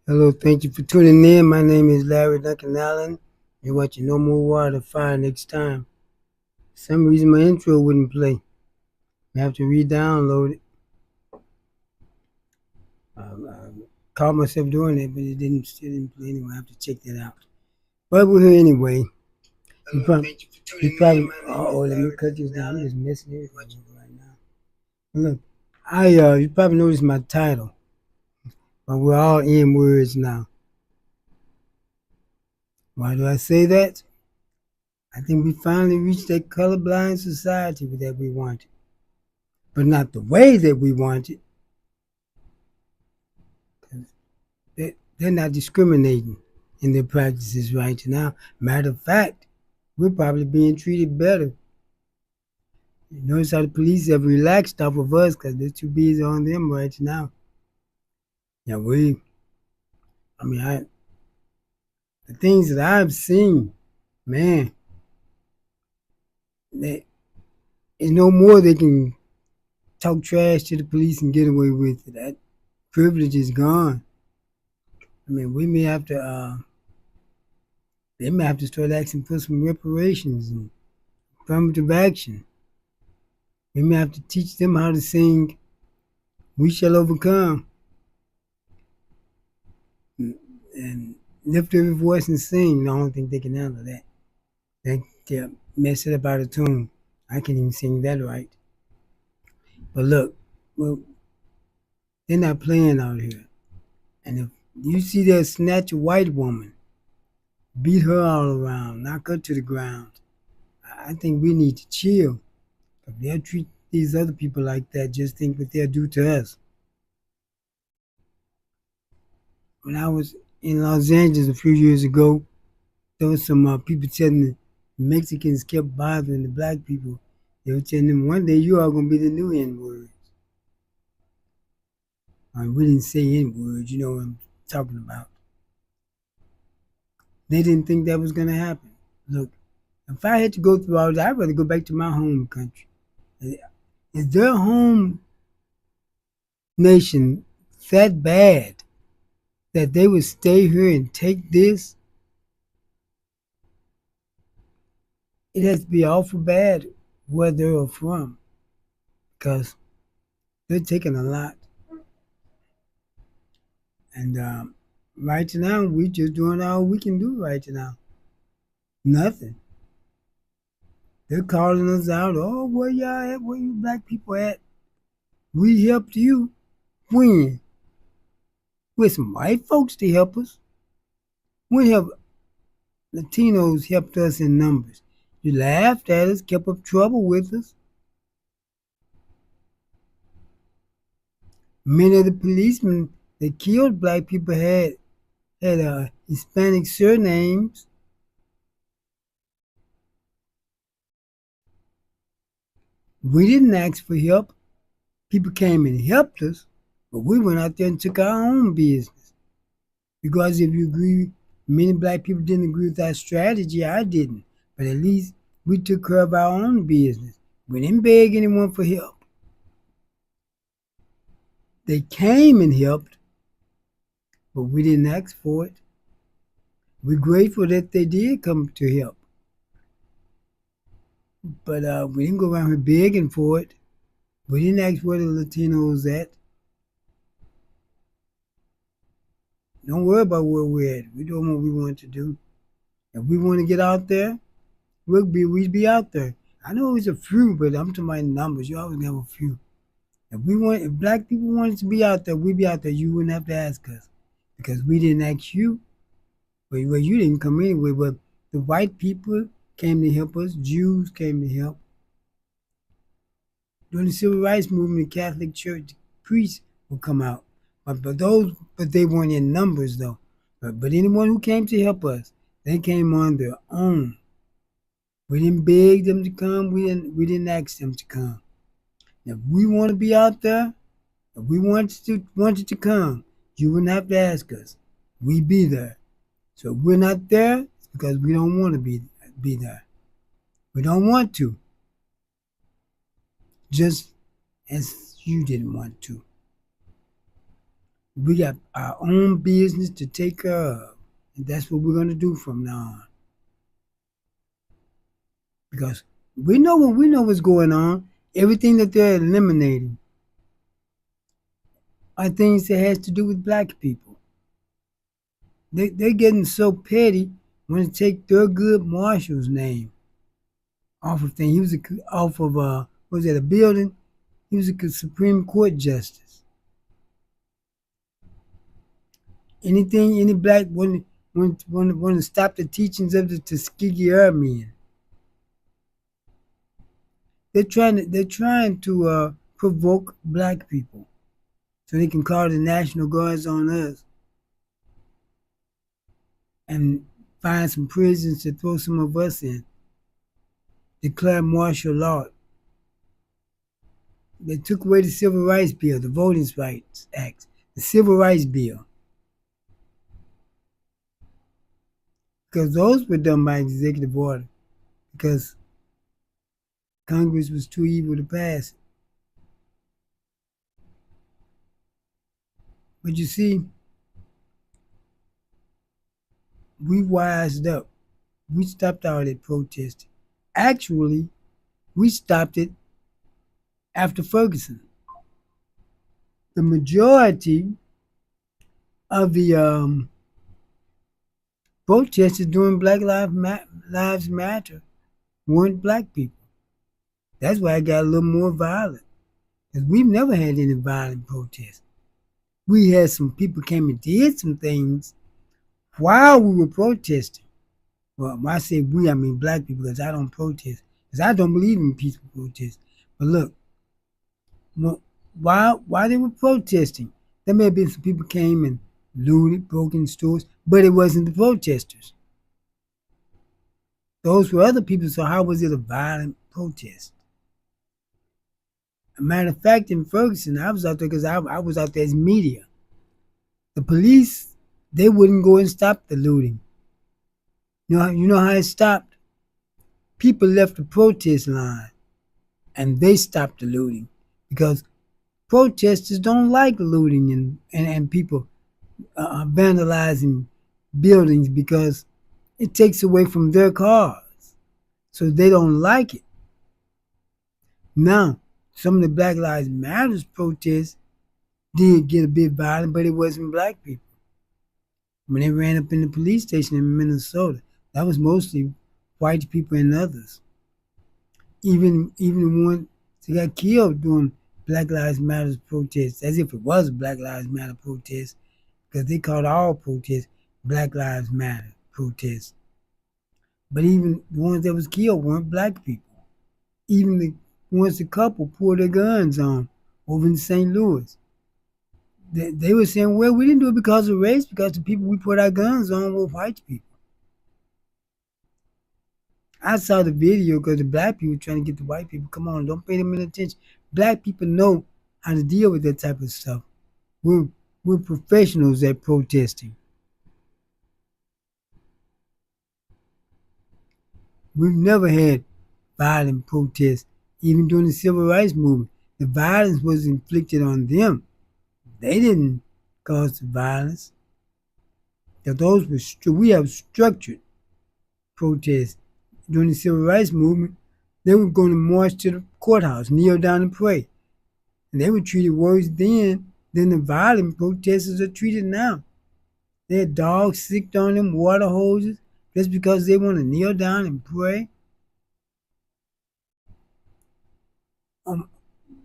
Hello, thank you for tuning in. My name is Larry Duncan Allen. You want your No More Water Fire next time. For some reason my intro wouldn't play. I have to re-download it. I caught myself doing it, but still didn't play anyway. I have to check that out. But we're here anyway. Let me cut this down. I'm just messing everything up right now. Look, you probably noticed my title, but we're all in words now. Why do I say that? I think we finally reached that colorblind society that we wanted, but not the way that we want it. They're not discriminating in their practices right now. Matter of fact, we're probably being treated better. You notice how the police have relaxed off of us because they're too busy on them right now. Yeah, the things that I've seen, man, there's no more they can talk trash to the police and get away with it. That privilege is gone. We may have to, they may have to start asking for some reparations and affirmative action. We may have to teach them how to sing "We Shall Overcome" and lift every voice and sing. I don't think they can handle that. They mess it up out of tune. I can't even sing that right. But look, well, they're not playing out here. And if you see that snatch a white woman, beat her all around, knock her to the ground, I think we need to chill. If they'll treat these other people like that, just think what they'll do to us. When I was in Los Angeles a few years ago, there was some people telling the Mexicans kept bothering the black people. They were telling them one day you are going to be the new N word. We didn't say N word, you know what I'm talking about. They didn't think that was going to happen. Look, if I had to go through all that, I'd rather go back to my home country. Is their home nation that bad that they would stay here and take this? It has to be awful bad where they're from because they're taking a lot. And right now, we just doing all we can do right now. Nothing. They're calling us out. Oh, where y'all at? Where you black people at? We helped you. When? With some white folks to help us. When have Latinos helped us in numbers? You laughed at us, kept up trouble with us. Many of the policemen that killed black people had Hispanic surnames. We didn't ask for help. People came and helped us, but we went out there and took our own business. Because if you agree, many black people didn't agree with our strategy. I didn't. But at least we took care of our own business. We didn't beg anyone for help. They came and helped, but we didn't ask for it. We're grateful that they did come to help. But we didn't go around here begging for it. We didn't ask where the Latinos at. Don't worry about where we're at. We're doing what we want to do. If we want to get out there, we'd be out there. I know it's a few, but I'm talking about numbers. You always have a few. If black people wanted to be out there, we'd be out there. You wouldn't have to ask us because we didn't ask you. Well, you didn't come anyway. But the white people came to help us. Jews came to help. During the Civil Rights Movement, the Catholic Church priests would come out. But they weren't in numbers though. But anyone who came to help us, they came on their own. We didn't beg them to come. We didn't ask them to come. If we want to be out there, if we wanted to come, you wouldn't have to ask us. We'd be there. So if we're not there, it's because we don't want to be there. We don't want to. Just as you didn't want to. We got our own business to take care of. And that's what we're going to do from now on. Because we know what's going on. Everything that they're eliminating are things that has to do with black people. They're getting so petty when they take Thurgood Marshall's name off of things. He was off of was that a building? He was a Supreme Court justice. Anything any black want to stop the teachings of the Tuskegee Airmen. They're trying to provoke black people so they can call the National Guards on us and find some prisons to throw some of us in. Declare martial law. They took away the Civil Rights Bill, the Voting Rights Act, the Civil Rights Bill, because those were done by executive order because Congress was too evil to pass it. But you see, we wised up. We stopped all that protesting. Actually, we stopped it after Ferguson. The majority of the protesters during Black Lives Matter weren't black people. That's why it got a little more violent. Because we've never had any violent protests. We had some people came and did some things while we were protesting. Well, when I say we, I mean black people, because I don't protest. Because I don't believe in peaceful protests. But look, while they were protesting, there may have been some people came and looted, broke in stores, but it wasn't the protesters. Those were other people, so how was it a violent protest? A matter of fact, in Ferguson, I was out there because I was out there as media. The police, they wouldn't go and stop the looting. You know how it stopped? People left the protest line and they stopped the looting because protesters don't like looting and people vandalizing buildings because it takes away from their cause. So they don't like it. Now, some of the Black Lives Matter protests did get a bit violent, but it wasn't black people. When they ran up in the police station in Minnesota, that was mostly white people and others. Even the ones that got killed during Black Lives Matter protests, as if it was a Black Lives Matter protest, because they called all protests Black Lives Matter protests. But even the ones that was killed weren't black people. Even the ones the couple pulled their guns on over in St. Louis. They were saying, well, we didn't do it because of race, because the people we put our guns on were white people. I saw the video because the black people were trying to get the white people, come on, don't pay them any attention. Black people know how to deal with that type of stuff. We're professionals at protesting. We've never had violent protests, even during the civil rights movement. The violence was inflicted on them. They didn't cause the violence. Those were we have structured protests. During the civil rights movement, they were going to march to the courthouse, kneel down and pray. And they were treated worse then than the violent protesters are treated now. They had dogs sicked on them, water hoses, just because they want to kneel down and pray.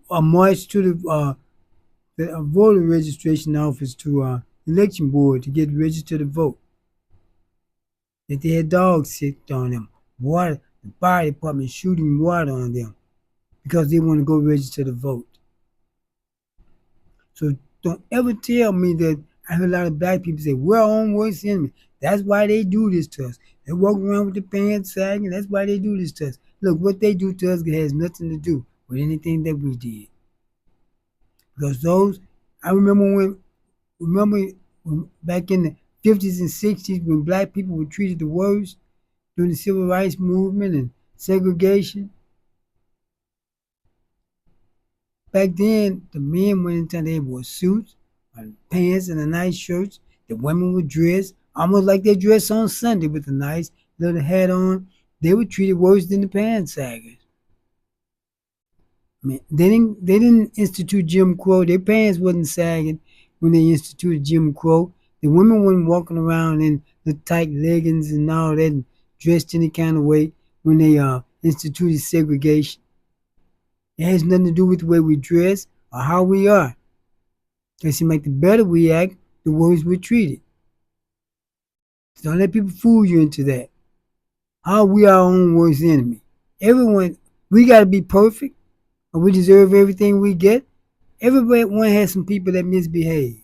A march to the voter registration office to election board to get registered to vote. That they had dogs sicked on them, water, the fire department shooting water on them because they want to go register to vote. So don't ever tell me that. I heard a lot of black people say, we're our own worst enemy. That's why they do this to us. They walk around with the pants sagging. That's why they do this to us. Look, what they do to us has nothing to do with anything that we did. Because I remember when back in the 50s and 60s when black people were treated the worst during the civil rights movement and segregation. Back then, the men went into they wore suits pants and a nice shirts. The women would dress almost like they dress on Sunday with a nice little hat on. They were treated worse than the pansaggers. Man, they didn't institute Jim Crow. Their pants wasn't sagging when they instituted Jim Crow. The women weren't walking around in the tight leggings and all that, and dressed any kind of way when they instituted segregation. It has nothing to do with the way we dress or how we are. It seems like the better we act, the worse we're treated. So don't let people fool you into that. How we our own worst enemy. Everyone, we got to be perfect, or we deserve everything we get. Everyone has some people that misbehave.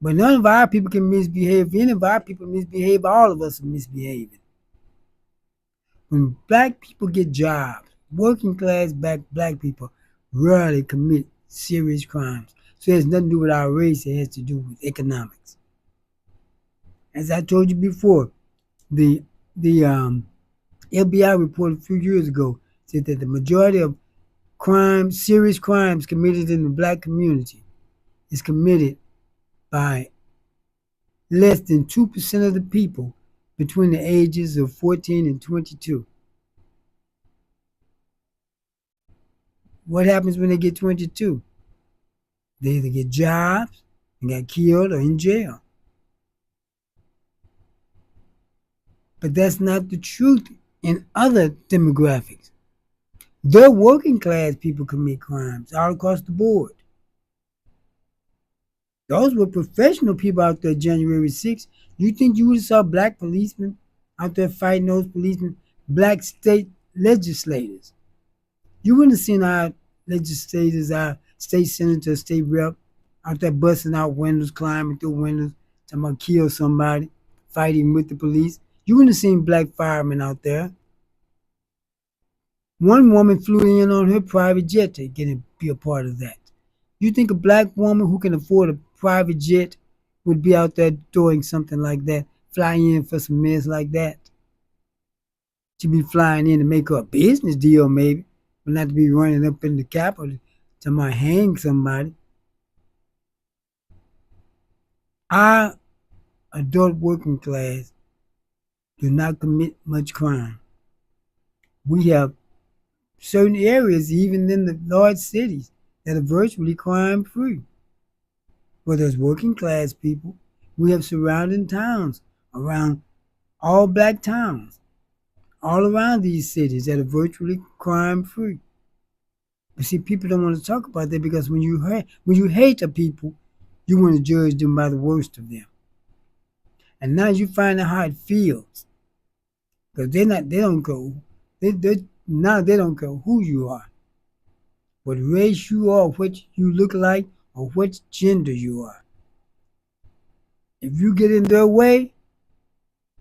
But none of our people can misbehave. If any of our people misbehave, all of us are misbehaving. When black people get jobs, working class black people rarely commit serious crimes. So it has nothing to do with our race, it has to do with economics. As I told you before, the FBI report a few years ago said that the majority of crimes, serious crimes committed in the black community is committed by less than 2% of the people between the ages of 14 and 22. What happens when they get 22? They either get jobs and got killed or in jail. But that's not the truth in other demographics. The working class people commit crimes all across the board. Those were professional people out there January 6th. You think you would have saw black policemen out there fighting those policemen, black state legislators? You wouldn't have seen our legislators, our state senators, state rep out there busting out windows, climbing through windows, talking about kill somebody, fighting with the police. You wouldn't have seen black firemen out there. One woman flew in on her private jet to be a part of that. You think a black woman who can afford a private jet would be out there doing something like that, flying in for some mess like that? She'd be flying in to make her a business deal maybe, but not to be running up in the Capitol to might hang somebody. Our adult working class do not commit much crime. We have certain areas, even in the large cities, that are virtually crime free. But as working class people, we have surrounding towns around all black towns, all around these cities that are virtually crime free. But see, people don't want to talk about that because when you hate the people, you want to judge them by the worst of them. And now you find out how it feels. Because they don't go, now they don't care who you are, what race you are, what you look like, or what gender you are. If you get in their way,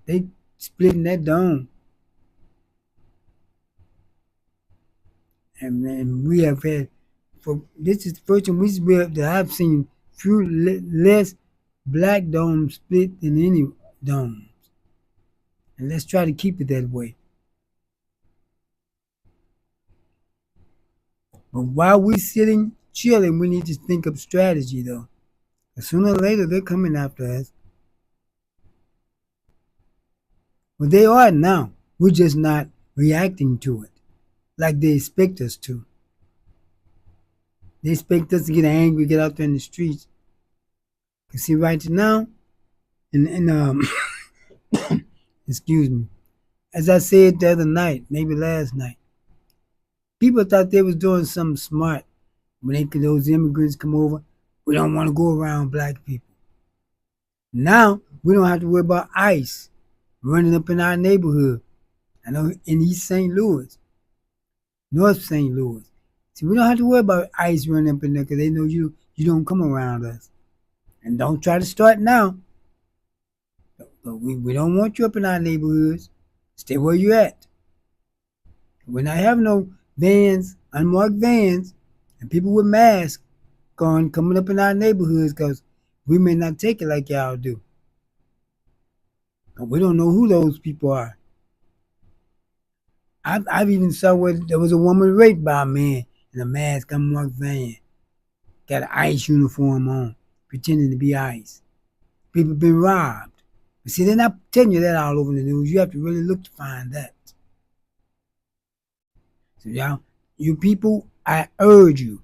they splitting that down. And we have had, this is the first time that I've seen less black domes split than any domes. And let's try to keep it that way. But while we're sitting chilling, we need to think of strategy though. Sooner or later, they're coming after us. Well, they are now. We're just not reacting to it like they expect us to. They expect us to get angry, get out there in the streets. You see, right now, and excuse me, as I said the other night, maybe last night, people thought they was doing something smart when those immigrants come over. We don't want to go around black people. Now we don't have to worry about ICE running up in our neighborhood. I know in East St. Louis, North St. Louis. See, we don't have to worry about ICE running up in there because they know you don't come around us. And don't try to start now. But we don't want you up in our neighborhoods. Stay where you at. We're not having no vans, unmarked vans, and people with masks coming up in our neighborhoods because we may not take it like y'all do. But we don't know who those people are. I've even saw where there was a woman raped by a man in a mask, unmarked van. got an ICE uniform on, pretending to be ICE. People been robbed. But see, they're not telling you that all over the news. You have to really look to find that. So y'all, you people, I urge you,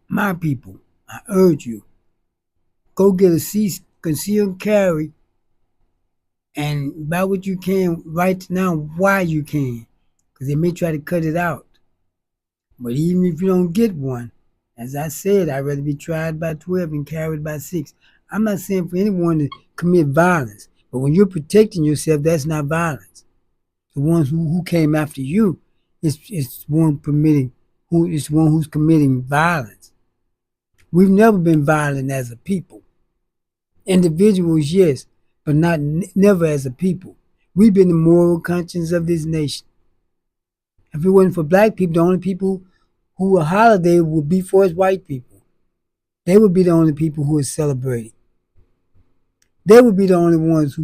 my people, I urge you, go get a concealed carry and buy what you can right now while you can, because they may try to cut it out. But even if you don't get one, as I said, I'd rather be tried by 12 and carried by 6. I'm not saying for anyone to commit violence, but when you're protecting yourself, that's not violence. The ones who came after you, it's one who's committing violence. We've never been violent as a people. Individuals, yes, but never as a people. We've been the moral conscience of this nation. If it wasn't for black people, the only people who would holiday would be for us white people. They would be the only people who would celebrate. They would be the only ones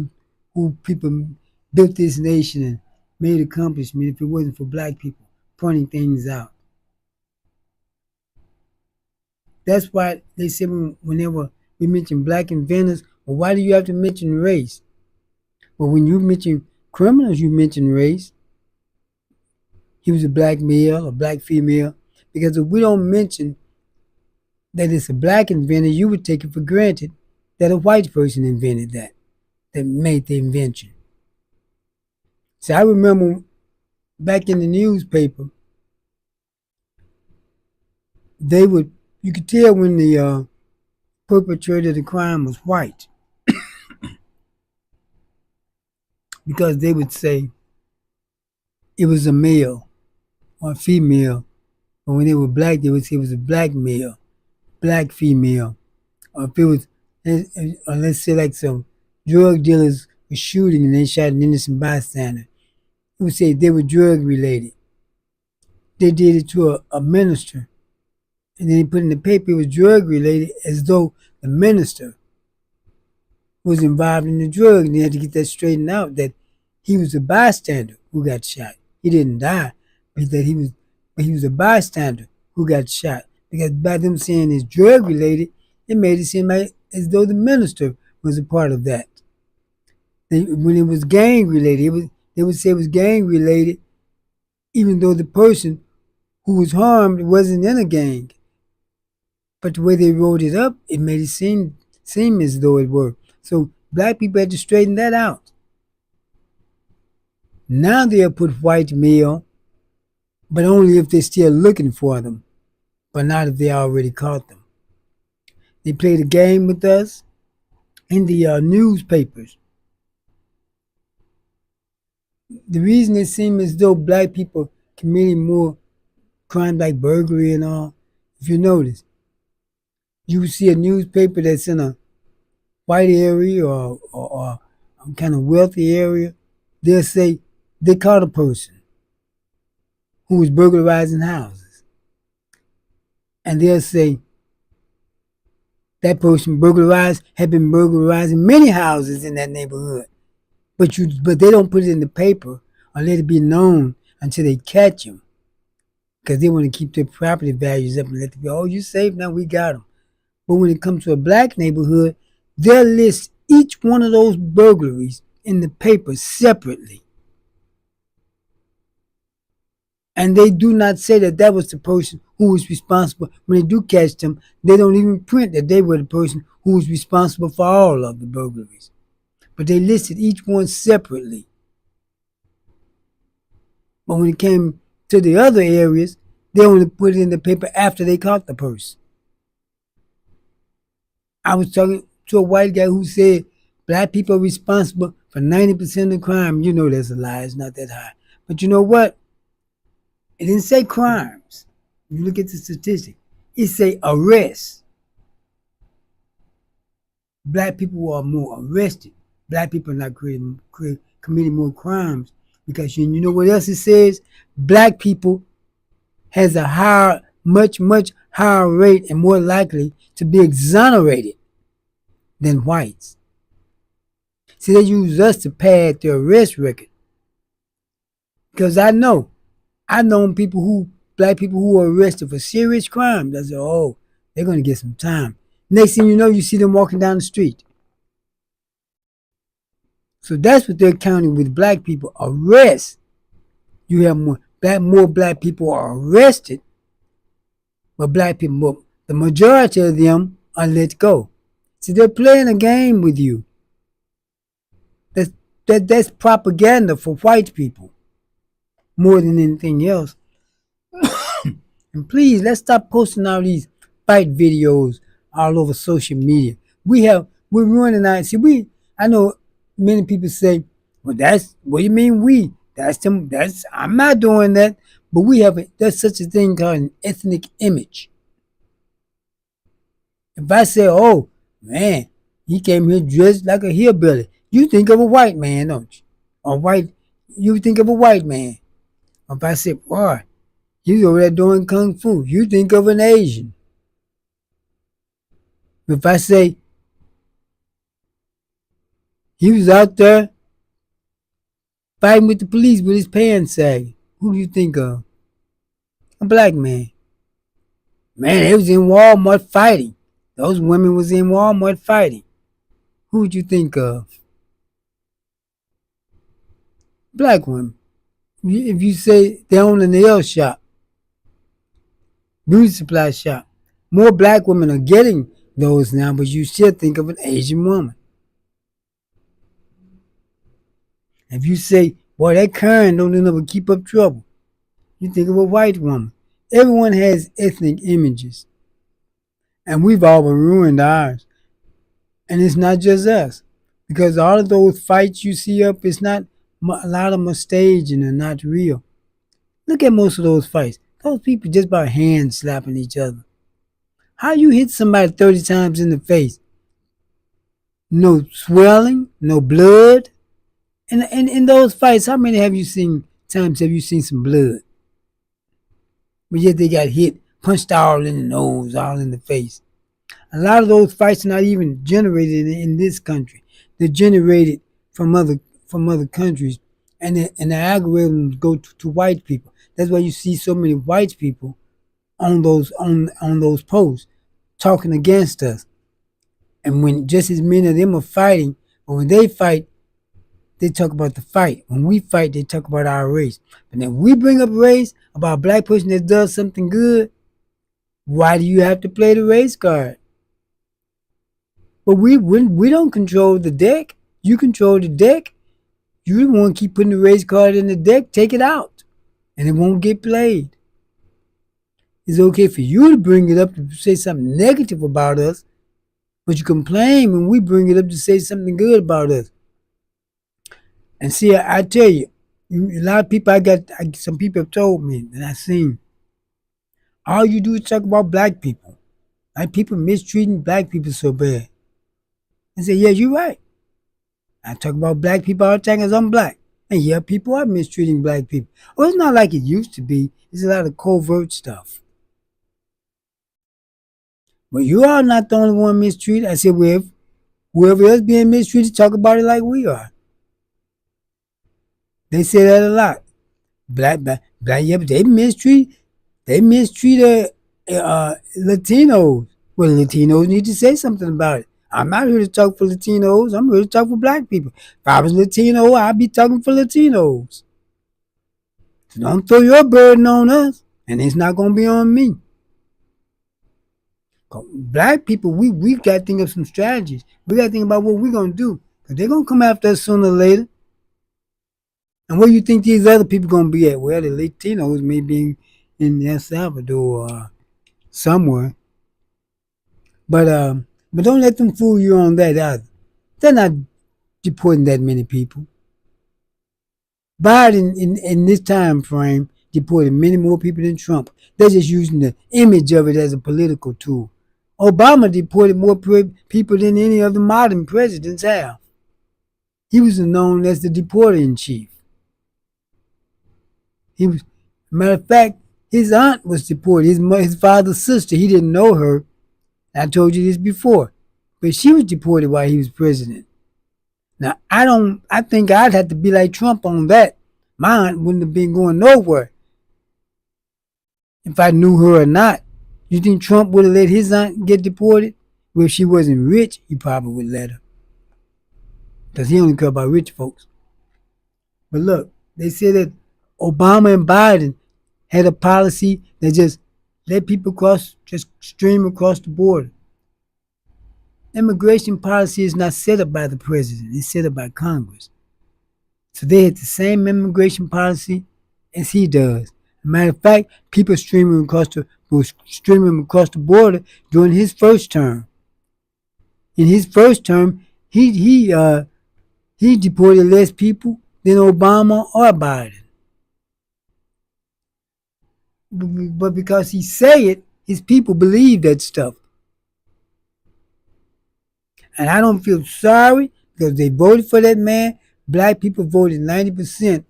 who people built this nation and made accomplishment if it wasn't for black people pointing things out. That's why they say whenever we mention black inventors, well, why do you have to mention race? Well, when you mention criminals, you mention race. He was a black male, a black female. Because if we don't mention that it's a black inventor, you would take it for granted that a white person invented that made the invention. So I remember back in the newspaper, you could tell when the perpetrator of the crime was white. Because they would say it was a male or a female. But when they were black, they would say it was a black male, black female. Or if it was, or let's say like some drug dealers were shooting and they shot an innocent bystander, it would say they were drug related. They did it to a minister. And then they put in the paper it was drug related as though the minister was involved in the drug. And they had to get that straightened out that he was a bystander who got shot. He didn't die, but that he was a bystander who got shot. Because by them saying it's drug related, it made it seem like as though the minister was a part of that. When it was gang related, they would say it was gang related, even though the person who was harmed wasn't in a gang. But the way they wrote it up, it made it seem as though it were. So black people had to straighten that out. Now they'll put white male, but only if they're still looking for them, but not if they already caught them. They played a game with us in the newspapers. The reason it seemed as though black people committing more crimes like burglary and all, if you notice, you would see a newspaper that's in a white area or kind of wealthy area, they'll say they caught a person who was burglarizing houses. And they'll say that person had been burglarizing many houses in that neighborhood. But they don't put it in the paper or let it be known until they catch them. Because they want to keep their property values up and let them go, oh, you safe now, we got them. But when it comes to a black neighborhood, they'll list each one of those burglaries in the paper separately. And they do not say that was the person who was responsible. When they do catch them, they don't even print that they were the person who was responsible for all of the burglaries. But they listed each one separately. But when it came to the other areas, they only put it in the paper after they caught the person. I was talking to a white guy who said black people are responsible for 90% of the crime. You know that's a lie. It's not that high. But you know what? It didn't say crimes. You look at the statistic. It say arrests. Black people are more arrested. Black people are not committing more crimes. Because you know what else it says? Black people has a higher, much higher rate and more likely to be exonerated than whites. See, they use us to pad their arrest record. Because I know people who black people who are arrested for serious crimes. I said, oh, they're going to get some time. Next thing you know, you see them walking down the street. So that's what they're counting with black people. Arrests. You have more black people are arrested, but black people, the majority of them are let go. See, they're playing a game with you. That's propaganda for white people more than anything else. And please, let's stop posting all these fight videos all over social media. We're ruining our. See, I know many people say, "Well, what do you mean we? That's them. I'm not doing that." But there's such a thing called an ethnic image. If I say, "Oh man, he came here dressed like a hillbilly," you think of a white man, don't you? You think of a white man. If I say, "Boy, he's over there doing kung fu," you think of an Asian. If I say he was out there fighting with the police with his pants sagging, who do you think of? A black man. Man, they was in Walmart fighting. Those women was in Walmart fighting. Who would you think of? Black women. If you say they own a nail shop, beauty supply shop, more black women are getting those now, but you still think of an Asian woman. If you say, boy, that Karen don't never keep up trouble, you think of a white woman. Everyone has ethnic images, and we've all ruined ours. And it's not just us, because all of those fights you see up, it's not a lot of them are staged and they're not real. Look at most of those fights. Those people just about hand slapping each other. How you hit somebody 30 times in the face? No swelling, no blood. And in those fights, how many times have you seen some blood? But yet they got hit, punched all in the nose, all in the face. A lot of those fights are not even generated in this country. They're generated from other countries, and the algorithms go to white people. That's why you see so many white people on those posts talking against us. And when just as many of them are fighting, but when they fight, they talk about the fight. When we fight, they talk about our race. But then we bring up race about a black person that does something good. Why do you have to play the race card? But we don't control the deck. You control the deck. You want to keep putting the race card in the deck, take it out, and it won't get played. It's okay for you to bring it up to say something negative about us, but you complain when we bring it up to say something good about us. And see, I tell you, a lot of people, some people have told me, and I've seen, all you do is talk about black people. Like people mistreating black people so bad. I say, yeah, you're right. I talk about black people all the time because I'm black. And yeah, people are mistreating black people. Oh, it's not like it used to be. It's a lot of covert stuff. But you are not the only one mistreated. I said, well, whoever else being mistreated, talk about it like we are. They say that a lot. Black, yeah, but they mistreat Latinos. Well, Latinos need to say something about it. I'm not here to talk for Latinos. I'm here to talk for black people. If I was Latino, I'd be talking for Latinos. So don't throw your burden on us, and it's not going to be on me. Black people, we got to think of some strategies. We got to think about what we're going to do, because they're going to come after us sooner or later. And where you think these other people going to be at? Well, the Latinos may be in El Salvador or somewhere. But don't let them fool you on that either. They're not deporting that many people. Biden, in this time frame, deported many more people than Trump. They're just using the image of it as a political tool. Obama deported more people than any of the modern presidents have. He was known as the deporter-in-chief. Matter of fact, his aunt was deported. His father's sister, he didn't know her. I told you this before, but she was deported while he was president. Now, I think I'd have to be like Trump on that. My aunt wouldn't have been going nowhere. if I knew her or not. You think Trump would have let his aunt get deported? Well, if she wasn't rich, he probably would let her. Because he only care about rich folks. But look, they said that Obama and Biden had a policy that just let people just stream across the border. Immigration policy is not set up by the president, it's set up by Congress. So they had the same immigration policy as he does. Matter of fact, people was streaming across the border during his first term. In his first term, he deported less people than Obama or Biden. But because he say it, his people believe that stuff. And I don't feel sorry because they voted for that man. Black people voted 90%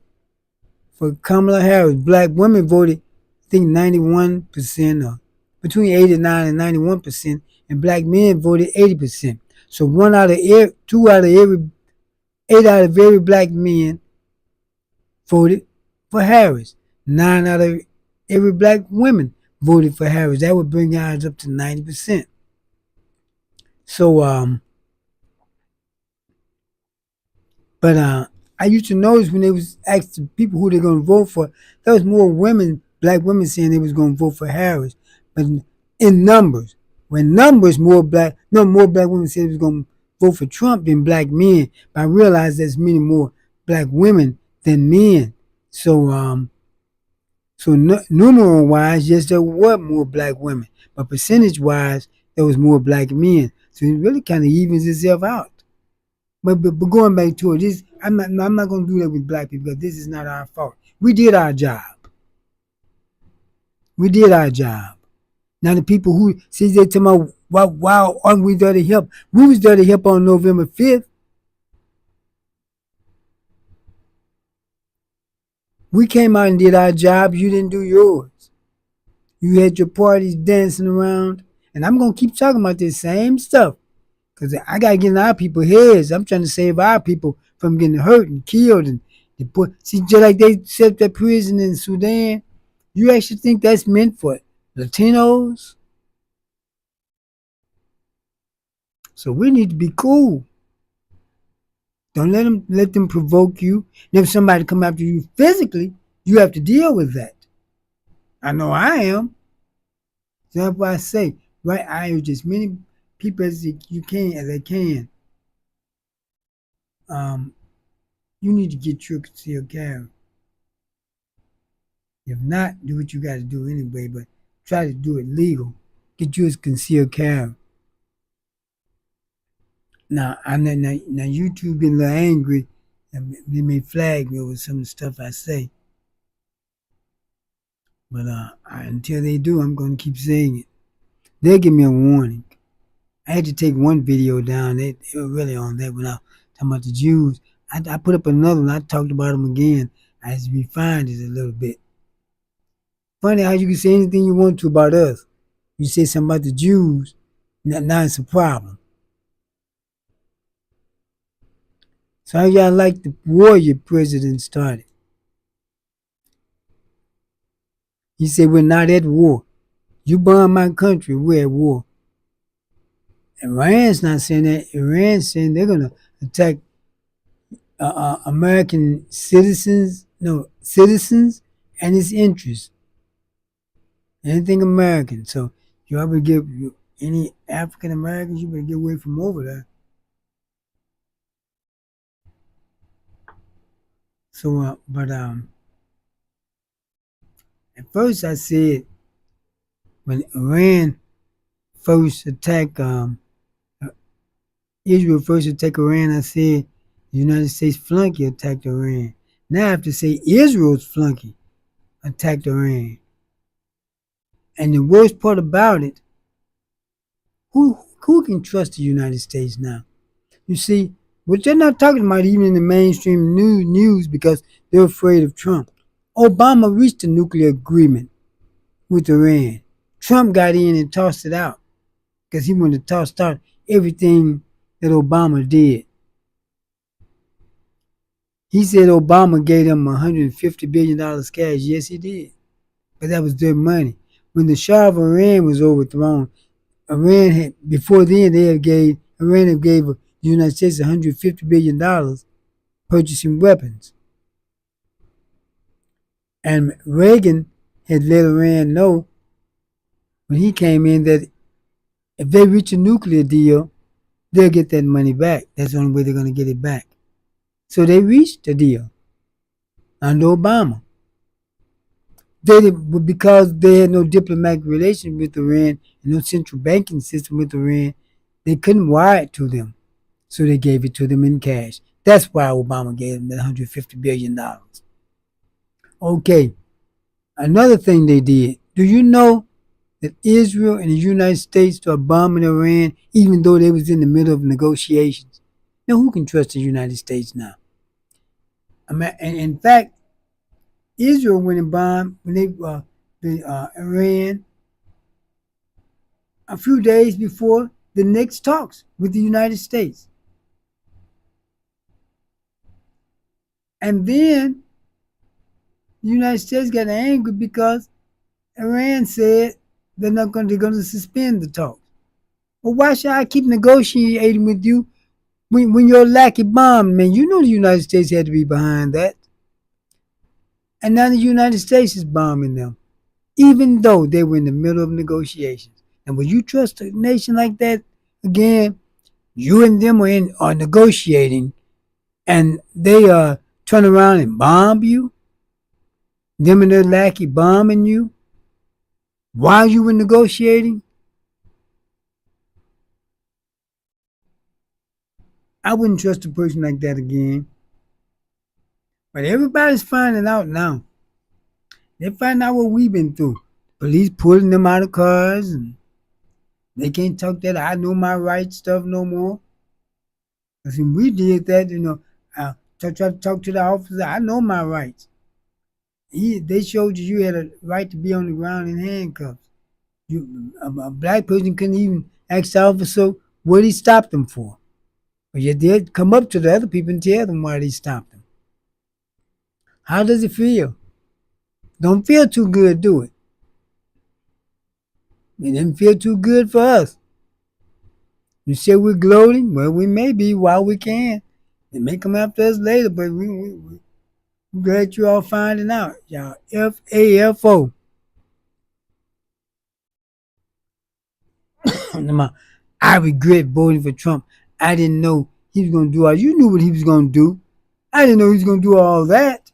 for Kamala Harris. Black women voted, I think, 91%, or between 89 and 91%, and black men voted 80%. So 8 out of every black men voted for Harris. 9 out of every black woman voted for Harris. That would bring ours up to 90%. So, I used to notice when they was asking people who they're going to vote for, there was more black women saying they was going to vote for Harris. But in numbers, more black women said they was going to vote for Trump than black men. But I realized there's many more black women than men. So, numeral wise, yes, there were more black women, but percentage wise, there was more black men. So it really kind of evens itself out. But going back to it, I'm not going to do that with black people because this is not our fault. We did our job. Now the people who say they tell me, why aren't we there to help? We was there to help on November 5th. We came out and did our job. You didn't do yours. You had your parties dancing around. And I'm going to keep talking about this same stuff. Because I got to get in our people's heads. I'm trying to save our people from getting hurt and killed. And see, just like they set up that prison in Sudan, you actually think that's meant for Latinos? So we need to be cool. Don't let them provoke you. And if somebody come after you physically, you have to deal with that. I know I am. So that's why I say, right, I urge as many people as they can. You need to get your concealed carry. If not, do what you got to do anyway, but try to do it legal. Get yours concealed carry. Now YouTube getting a little angry, and they may flag me over some of the stuff I say. But until they do, I'm going to keep saying it. They'll give me a warning. I had to take one video down. They were really on that when I was talking about the Jews. I put up another one. I talked about them again. I just refined it a little bit. Funny how you can say anything you want to about us. You say something about the Jews, now it's a problem. So how y'all like the war your president started? He said we're not at war. You bomb my country, we're at war. Iran's not saying that. Iran's saying they're going to attack American citizens and its interests. Anything American. So you ever give any African Americans, you better get away from over there. So, at first I said when Iran first attacked Israel first attacked Iran, I said the United States flunky attacked Iran. Now I have to say Israel's flunky attacked Iran. And the worst part about it, who can trust the United States now? You see, but they're not talking about even in the mainstream news because they're afraid of Trump. Obama reached a nuclear agreement with Iran. Trump got in and tossed it out because he wanted to toss out everything that Obama did. He said Obama gave them $150 billion cash. Yes, he did. But that was their money. when the Shah of Iran was overthrown, Iran had before then they had gave Iran had gave the United States $150 billion purchasing weapons, and Reagan had let Iran know when he came in that if they reach a nuclear deal, they'll get that money back. That's the only way they're going to get it back. So they reached a deal under Obama. They did, because they had no diplomatic relation with Iran and no central banking system with Iran, they couldn't wire it to them. So they gave it to them in cash. That's why Obama gave them that $150 billion. Okay, another thing they did. Do you know that Israel and the United States started bombing Iran even though they was in the middle of negotiations? Now, who can trust the United States now? I mean, and in fact, Israel went and bombed when Iran a few days before the next talks with the United States. And then the United States got angry because Iran said they're going to suspend the talks. Well, why should I keep negotiating with you when you're lackey bombed, man? You know the United States had to be behind that. And now the United States is bombing them, even though they were in the middle of negotiations. And would you trust a nation like that? Again, you and them are negotiating, and they turn around and bomb you. Them and their lackey bombing you while you were negotiating. I wouldn't trust a person like that again. But everybody's finding out now. They find out what we've been through. Police pulling them out of cars, and they can't talk that I know my rights stuff no more. Because when we did that, try to talk to the officer, I know my rights. They showed you had a right to be on the ground in handcuffs. A black person couldn't even ask the officer what he stopped them for. But yet they'd come up to the other people and tell them why they stopped them. How does it feel? Don't feel too good, do it? It didn't feel too good for us. You say we're gloating? Well, we may be while we can. They may come after us later, but we're glad you all finding out. Y'all FAFO. I regret voting for Trump. I didn't know he was going to do all. You knew what he was going to do. I didn't know he was going to do all that.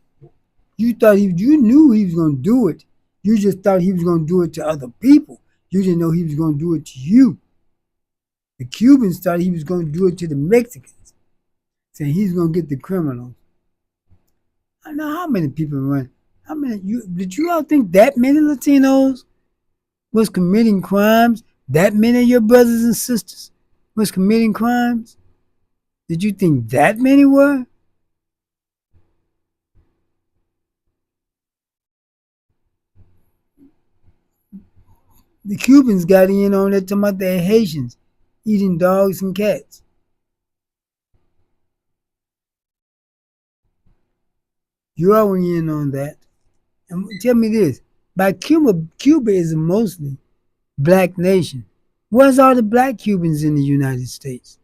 You knew he was going to do it. You just thought he was going to do it to other people. You didn't know he was going to do it to you. The Cubans thought he was going to do it to the Mexicans, saying he's going to get the criminals. I know how many people run. Did you all think that many Latinos was committing crimes? That many of your brothers and sisters was committing crimes? Did you think that many were? The Cubans got in on it talking about the Haitians eating dogs and cats. You all went in on that. And tell me this, by Cuba is a mostly black nation. Where's all the black Cubans in the United States?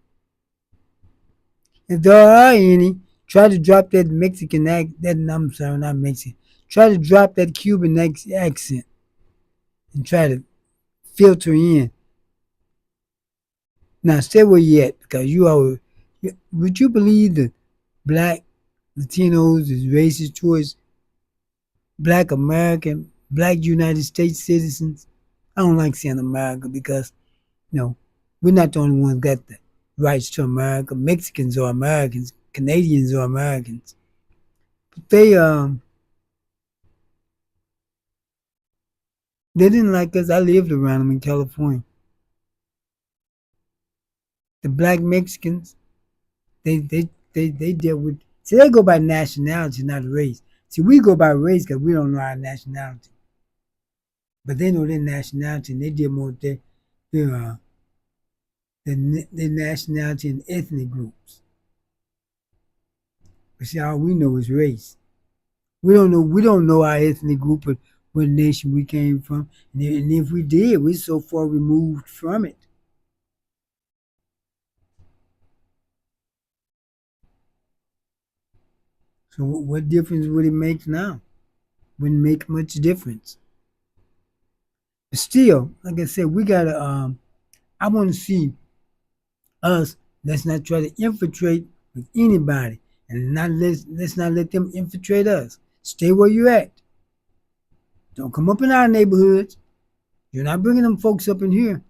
If there are any, try to drop that Mexican I'm sorry, not Mexican. Try to drop that Cuban accent and try to filter in. Now stay where you at, because would you believe that black Latinos is racist towards black American, black United States citizens? I don't like saying America because, we're not the only ones got the rights to America. Mexicans are Americans. Canadians are Americans. But they didn't like us. I lived around them in California. The black Mexicans, they deal with. See, they go by nationality, not race. See, we go by race because we don't know our nationality. But they know their nationality, and they deal more with their nationality and ethnic groups. But see, all we know is race. We don't know our ethnic group, but what nation we came from. And if we did, we're so far removed from it. So what difference would it make now? Wouldn't make much difference. But still, like I said, we gotta. I want to see us. Let's not try to infiltrate with anybody, and let's not let them infiltrate us. Stay where you at. Don't come up in our neighborhoods. You're not bringing them folks up in here.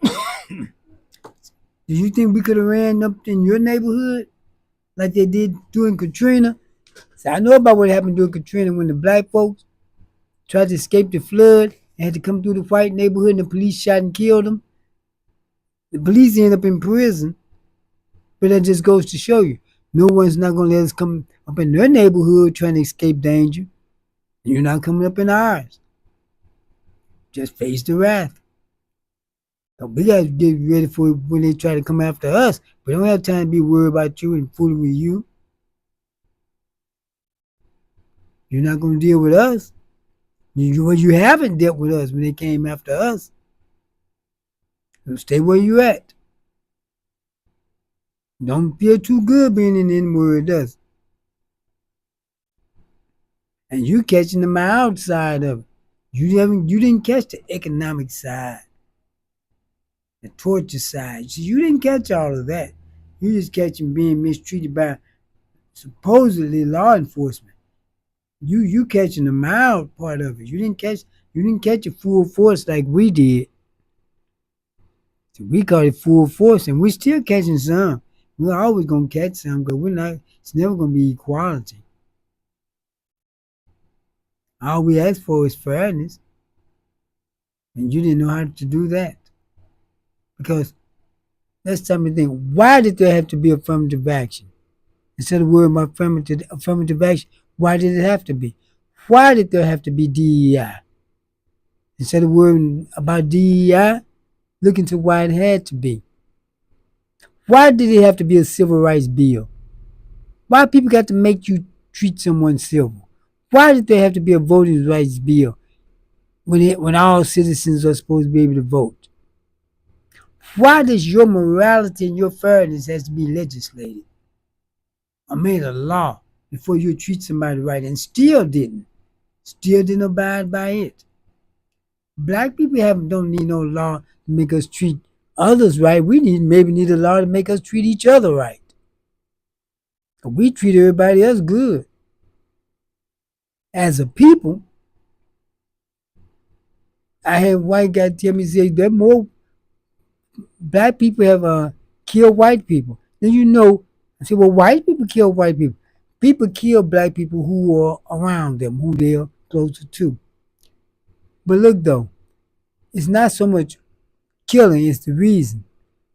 Do you think we could have ran up in your neighborhood like they did during Katrina? So I know about what happened during Katrina when the black folks tried to escape the flood and had to come through the white neighborhood and the police shot and killed them. The police ended up in prison, but that just goes to show you no one's not going to let us come up in their neighborhood trying to escape danger. You're not coming up in ours. Just face the wrath. So we got to get ready for when they try to come after us. We don't have time to be worried about you and fooling with you. You're not going to deal with us. You haven't dealt with us when they came after us. So stay where you at. Don't feel too good being in the N-word does. And you catching the mild side of it. You didn't catch the economic side, the torture side. You didn't catch all of that. You just catching being mistreated by supposedly law enforcement. You catching the mild part of it. You didn't catch it full force like we did. So we caught it full force, and we're still catching some. We're always gonna catch some, but we're not. It's never gonna be equality. All we ask for is fairness, and you didn't know how to do that. Because let's tell me think. Why did there have to be affirmative action instead of worrying about affirmative action? Why did it have to be? Why did there have to be DEI instead of worrying about DEI? Look into why it had to be. Why did it have to be a civil rights bill? Why people got to make you treat someone civil? Why did there have to be a voting rights bill when all citizens are supposed to be able to vote? Why does your morality and your fairness has to be legislated or made a law before you treat somebody right and still didn't abide by it? Black people don't need no law to make us treat others right. We maybe need a law to make us treat each other right. We treat everybody else good. As a people, I had white guy tell me, say that more black people have killed white people. Then I said, well, white people kill white people. People kill black people who are around them, who they're closer to. But look though, it's not so much killing, it's the reason.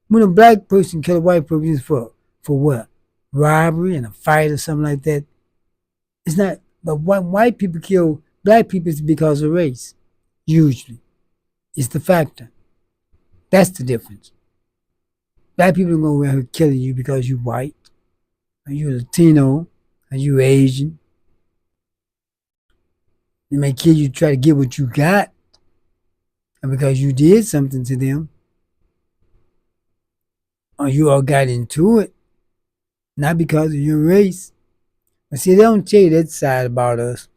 When a black person kills a white person for what? Robbery and a fight or something like that. It's not, but when white people kill black people, it's because of race. Usually. It's the factor. That's the difference. Black people don't go around here killing you because you're white, or you're Latino, or you're Asian. They may kill you to try to get what you got, and because you did something to them, or you all got into it, not because of your race. But see, they don't tell you that side about us.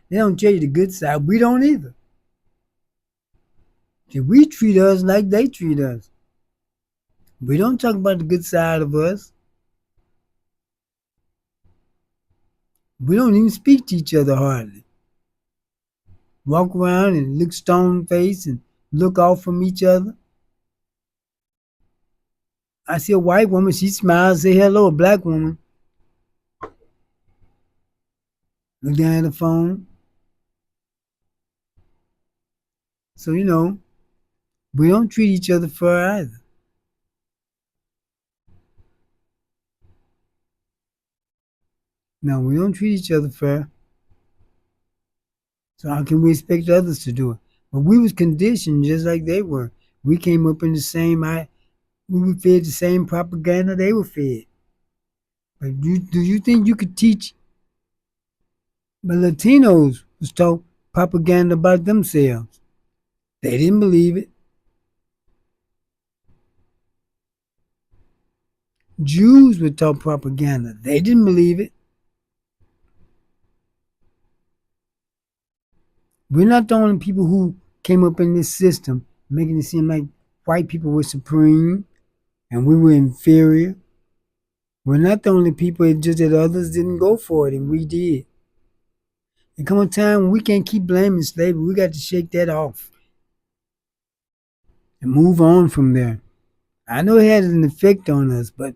They don't tell you the good side. We don't either. See, we treat us like they treat us. We don't talk about the good side of us. We don't even speak to each other hardly. Walk around and look stone faced and look off from each other. I see a white woman, she smiles, say hello. A black woman, look down at the phone. So, we don't treat each other fair either. No, we don't treat each other fair. So how can we expect others to do it? But we was conditioned just like they were. We came up in we were fed the same propaganda they were fed. But do you think you could teach? But Latinos was taught propaganda about themselves. They didn't believe it. Jews were taught propaganda. They didn't believe it. We're not the only people who came up in this system, making it seem like white people were supreme and we were inferior. We're not the only people, it's just that others didn't go for it and we did. There come a time when we can't keep blaming slavery. We got to shake that off and move on from there. I know it has an effect on us, but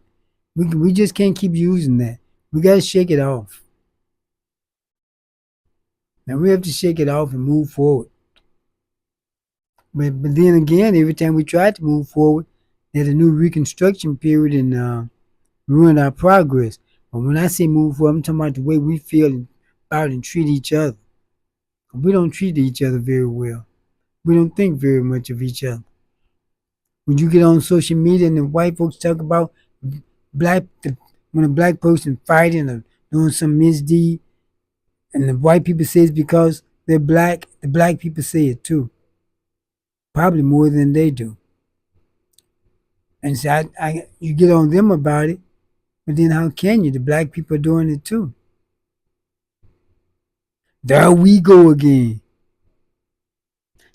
we just can't keep using that. We got to shake it off. Now we have to shake it off and move forward. But then again, every time we try to move forward, there's a new reconstruction period and ruin our progress. But when I say move forward, I'm talking about the way we feel about and treat each other. We don't treat each other very well. We don't think very much of each other. When you get on social media and the white folks talk about black, when a black person fighting or doing some misdeed, and the white people say it's because they're black, the black people say it too. Probably more than they do. And so you get on them about it, but then how can you? The black people are doing it too. There we go again.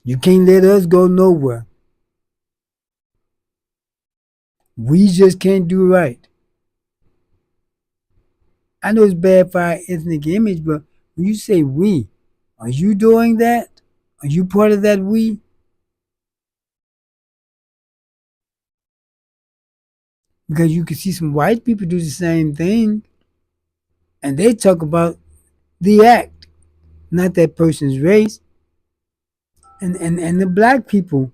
You can't let us go nowhere. We just can't do right. I know it's bad for our ethnic image, but when you say we, are you doing that? Are you part of that we? Because you can see some white people do the same thing, and they talk about the act, not that person's race. And the black people,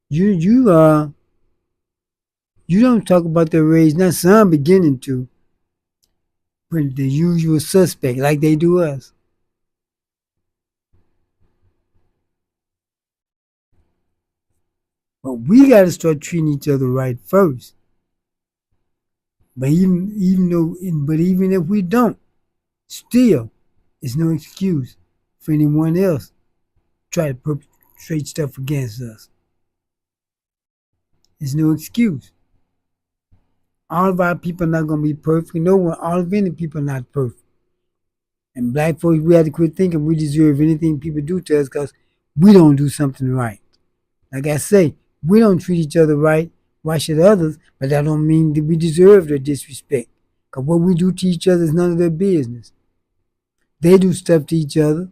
you you don't talk about their race, not some beginning to, but the usual suspect, like they do us. But we got to start treating each other right first. But even if we don't, still, it's no excuse for anyone else to try to perpetrate stuff against us. It's no excuse. All of our people are not going to be perfect. No one, all of any people are not perfect. And black folks, we have to quit thinking we deserve anything people do to us because we don't do something right. Like I say, we don't treat each other right. Why should others? But that don't mean that we deserve their disrespect. Because what we do to each other is none of their business. They do stuff to each other.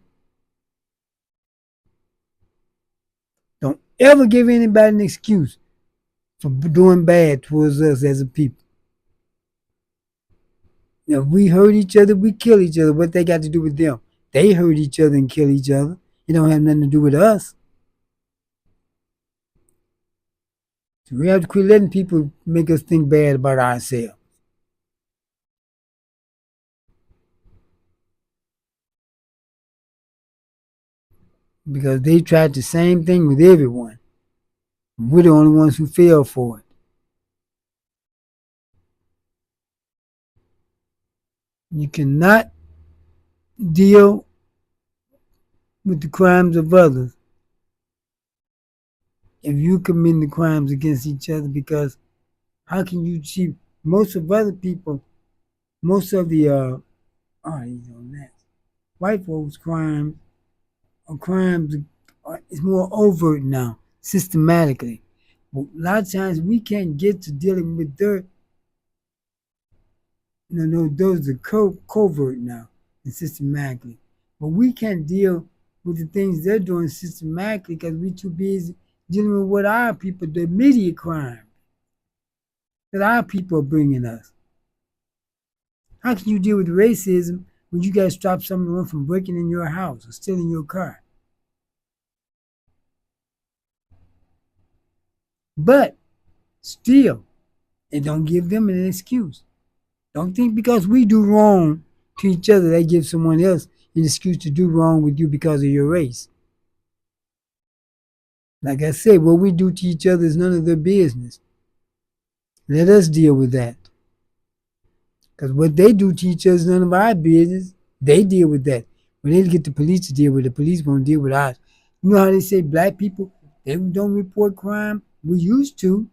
Don't ever give anybody an excuse for doing bad towards us as a people. Now, if we hurt each other, we kill each other. What they got to do with them? They hurt each other and kill each other. It don't have nothing to do with us. So we have to quit letting people make us think bad about ourselves. Because they tried the same thing with everyone. We're the only ones who fell for it. You cannot deal with the crimes of others if you commit the crimes against each other, because how can you see most of other people, most of the he's on that. White folks' crimes is more overt now, systematically. But a lot of times we can't get to dealing with their, no, those are covert now and systematically. But we can't deal with the things they're doing systematically because we're too busy dealing with what our people, the immediate crime that our people are bringing us. How can you deal with racism when you got to stop someone from breaking in your house or stealing your car? But still, it don't give them an excuse. Don't think because we do wrong to each other, that gives someone else an excuse to do wrong with you because of your race. Like I said, what we do to each other is none of their business. Let us deal with that. Because what they do to each other is none of our business. They deal with that. When they get the police to deal with it, the police won't deal with ours. You know how they say black people, they don't report crime? We used to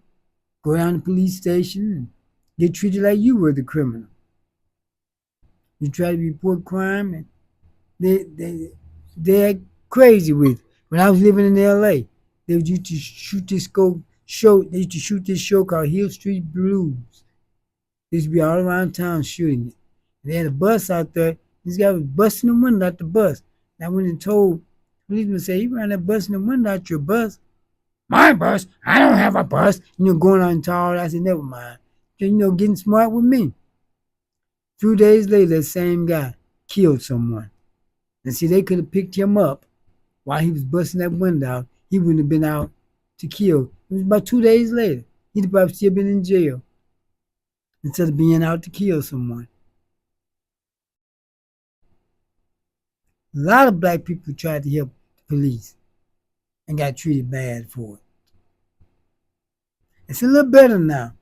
go down to the police station and get treated like you were the criminal. You try to report crime and they act crazy with it. When I was living in LA, they used to shoot this show. They used to shoot this show called Hill Street Blues. They used to be all around town shooting it. And they had a bus out there. This guy was busting the window out the bus. And I went and told policeman, say, he ran that busting the window out your bus. My bus? I don't have a bus. Going on and tall. I said, never mind. Getting smart with me. 2 days later, that same guy killed someone. And see, they could have picked him up while he was busting that window out. He wouldn't have been out to kill. It was about 2 days later. He'd probably still been in jail instead of being out to kill someone. A lot of black people tried to help the police and got treated bad for it. It's a little better now.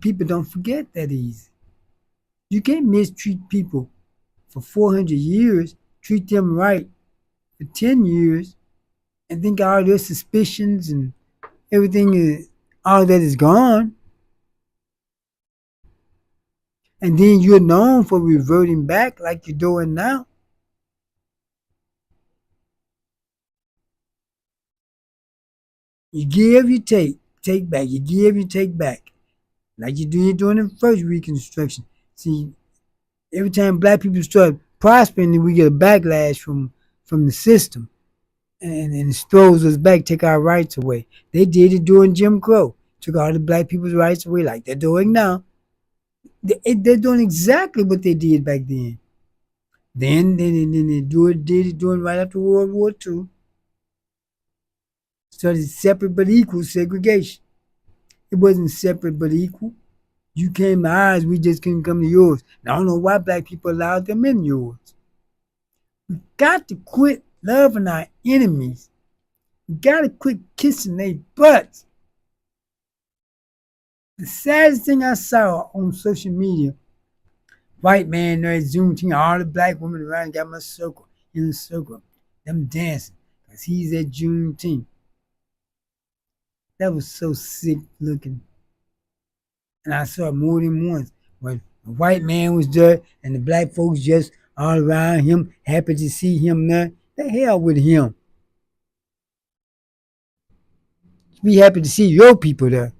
People don't forget that easy. You can't mistreat people for 400 years, treat them right for 10 years, and think all their suspicions and everything, all that is gone. And then you're known for reverting back like you're doing now. You give, you take back. You give, you take back. Like you're doing the first Reconstruction. See, every time black people start prospering, we get a backlash from the system. And it throws us back, take our rights away. They did it during Jim Crow. Took all the black people's rights away like they're doing now. They're doing exactly what they did back then. Then they did it doing right after World War II. Started separate but equal segregation. It wasn't separate but equal. You came to ours, we just couldn't come to yours. Now, I don't know why black people allowed them in yours. We got to quit loving our enemies. We got to quit kissing their butts. The saddest thing I saw on social media, white man there at Juneteenth, all the black women around got my circle, in the circle, them dancing, because he's at Juneteenth. That was so sick looking. And I saw it more than once when a white man was there and the black folks just all around him, happy to see him there. The hell with him. Be happy to see your people there.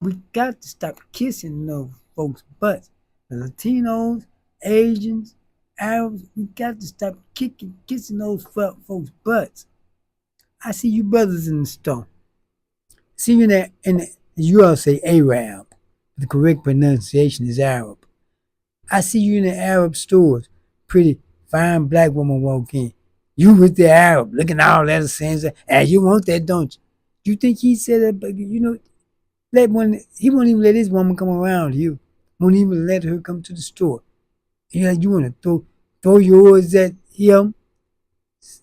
We got to stop kissing those folks' butts. The Latinos, Asians, Arabs, we got to stop kissing those folks' butts. I see you brothers in the store. See you there, and you all say Arab. The correct pronunciation is Arab. I see you in the Arab stores. Pretty fine black woman walk in. You with the Arab, looking all that sense, and you want that, don't you? You think he said that? But he won't even let his woman come around you. Won't even let her come to the store. You want to throw yours at him,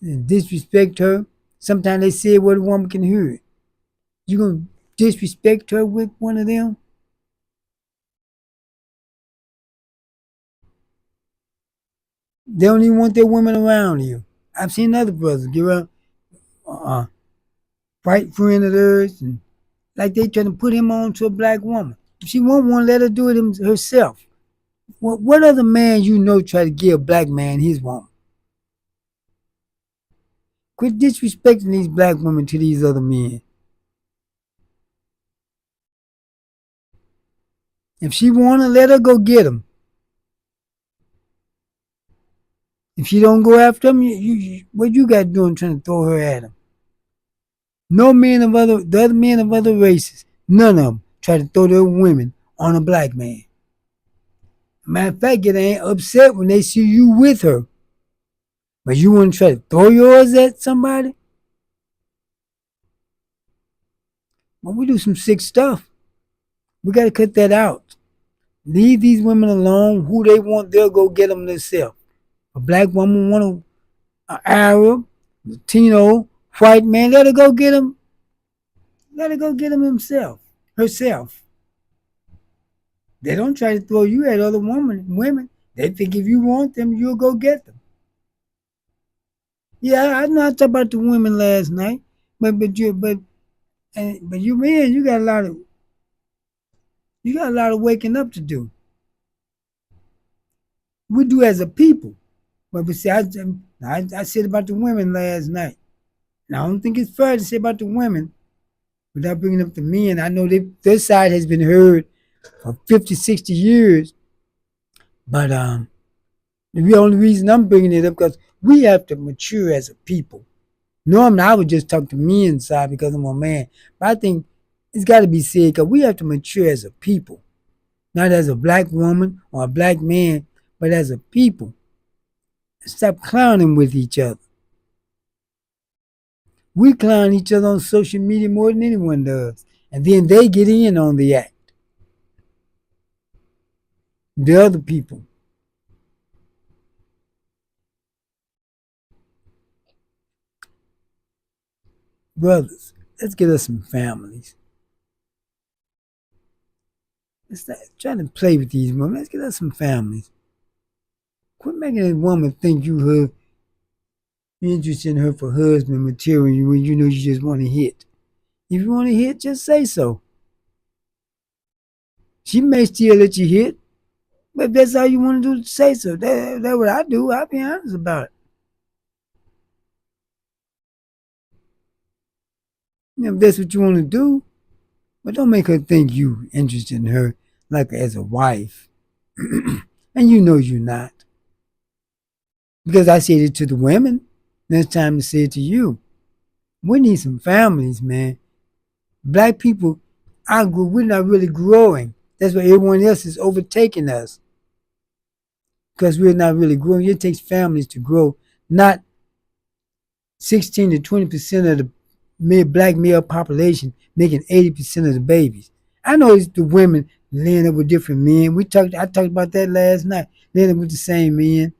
and disrespect her. Sometimes they say what a woman can hear. You gonna disrespect her with one of them? They don't even want their women around you. I've seen other brothers give up white friend of theirs, and like they trying to put him on to a black woman. If she won't want to let her do it herself. What other man try to give a black man his woman? Quit disrespecting these black women to these other men. If she want to, let her go get them. If she don't go after him, what you got doing trying to throw her at him? No men the other men of other races, none of them try to throw their women on a black man. Matter of fact, they ain't upset when they see you with her. But you want to try to throw yours at somebody? Well, we do some sick stuff. We got to cut that out. Leave these women alone. Who they want, they'll go get them themselves. A black woman want an Arab, Latino, white man, let her go get him. Let her go get him herself. They don't try to throw you at other women. They think if you want them, you'll go get them. Yeah, I know I talked about the women last night, but you men, you got a lot of waking up to do. We do as a people. But see, I said about the women last night. Now, I don't think it's fair to say about the women without bringing up the men. I know their side has been heard for 50, 60 years, but the only reason I'm bringing it up because we have to mature as a people. Normally, I would just talk to me inside because I'm a man, but I think it's got to be said because we have to mature as a people, not as a black woman or a black man, but as a people. Stop clowning with each other. We clown each other on social media more than anyone does, and then they get in on the act. The other people. Brothers, let's get us some families. Let's not try to play with these women. Let's get us some families. Quit making a woman think you're interested in her for husband material when you know you just want to hit. If you want to hit, just say so. She may still let you hit, but if that's all you want to do, say so. That's what I do. I'll be honest about it. If that's what you want to do, but don't make her think you interested in her like as a wife. And you know you're not. Because I said it to the women. Next time to say it to you. We need some families, man. Black people, we're not really growing. That's why everyone else is overtaking us. Because we're not really growing. It takes families to grow, not 16 to 20% of the black male population making 80% of the babies. I know it's the women laying up with different men. I talked about that last night, laying up with the same men.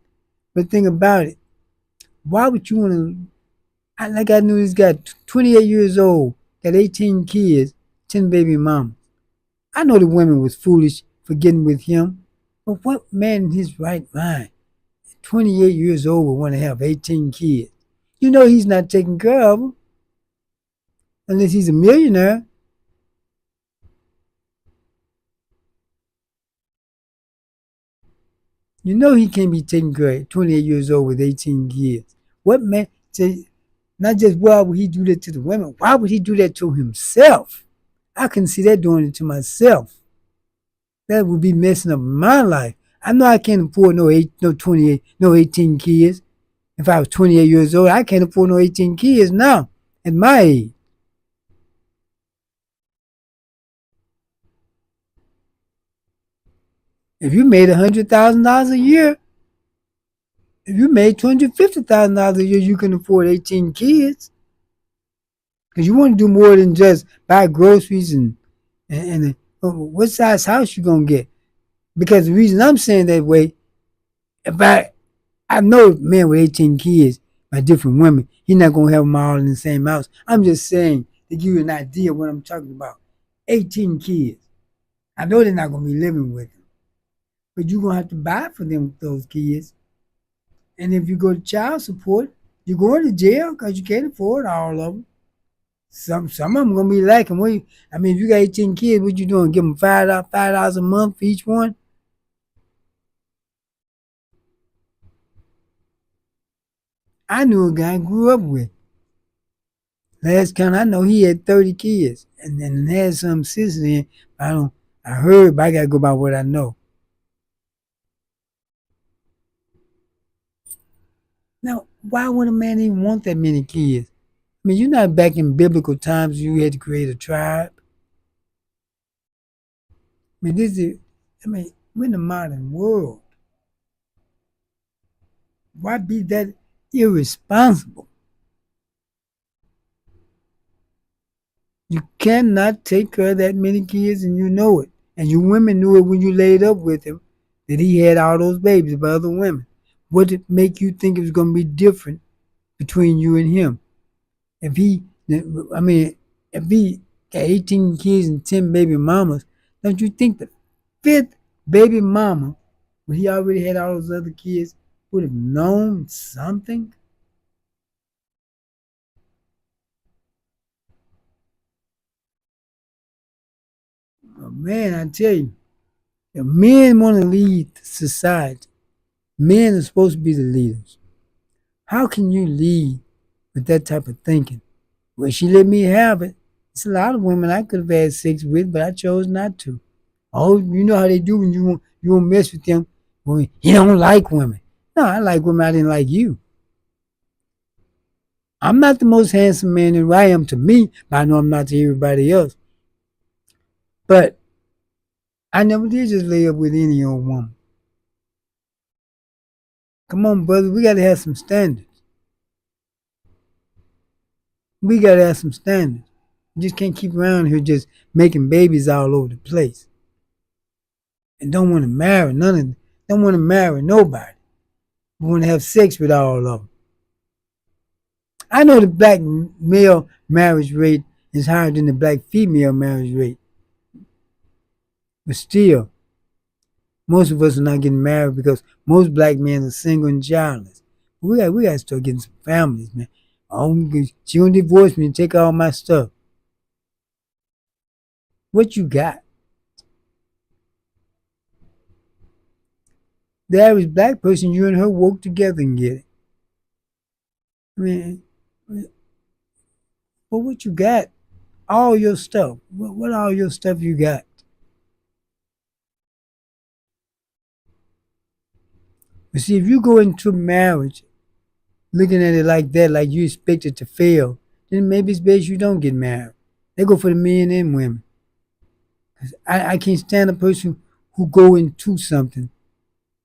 But think about it. Why would you want to? Like I knew this guy, 28 years old, got 18 kids, 10 baby mamas. I know the women was foolish for getting with him, but what man in his right mind, 28 years old, would want to have 18 kids? You know he's not taking care of them unless he's a millionaire. You know he can't be taking care of 28 years old with 18 kids. What man? Say, not just why would he do that to the women? Why would he do that to himself? I can see that doing it to myself. That would be messing up my life. I know I can't afford no 28, no 18 kids. If I was 28 years old, I can't afford no 18 kids now at my age. If you made $100,000 a year, if you made $250,000 a year, you can afford 18 kids. Because you want to do more than just buy groceries and what size house you gonna get. Because the reason I'm saying that way, if I know men with 18 kids by different women, he's not gonna have them all in the same house. I'm just saying to give you an idea of what I'm talking about. 18 kids. I know they're not gonna be living with them, but you're gonna have to buy for them those kids. And if you go to child support, you're going to jail because you can't afford all of them. Some of them gonna be lacking. If you got 18 kids, what you doing? Give them $5 a month for each one? I knew a guy I grew up with. Last count I know he had 30 kids and then had some since then. I heard, but I gotta go by what I know. Now, why would a man even want that many kids? You're not back in biblical times you had to create a tribe. This is we're in the modern world. Why be that irresponsible? You cannot take care of that many kids and you know it. And you women knew it when you laid up with him, that he had all those babies by other women. What did make you think it was going to be different between you and him? If he, if he got 18 kids and 10 baby mamas, don't you think that fifth baby mama, when he already had all those other kids, would have known something? Oh, man, I tell you, if men want to lead society, men are supposed to be the leaders. How can you lead with that type of thinking? Well, she let me have it. It's a lot of women I could have had sex with, but I chose not to. Oh, you know how they do when you won't mess with them. Well, you don't like women. No, I like women. I didn't like you. I'm not the most handsome man in I am to me, but I know I'm not to everybody else. But I never did just lay up with any old woman. Come on, brother, we gotta have some standards. We gotta have some standards. You just can't keep around here just making babies all over the place and don't want to marry none of them. Don't want to marry nobody. We want to have sex with all of them. I know the black male marriage rate is higher than the black female marriage rate, but still, most of us are not getting married because most black men are single and childless. We got to start getting some families, man. Oh, she gonna divorce me and take all my stuff. What you got? The average black person, you and her work together and get it. I mean, but what you got? All your stuff. What all your stuff you got? But see, if you go into marriage looking at it like that, like you expect it to fail, then maybe it's best you don't get married. They go for the men and women. I can't stand a person who go into something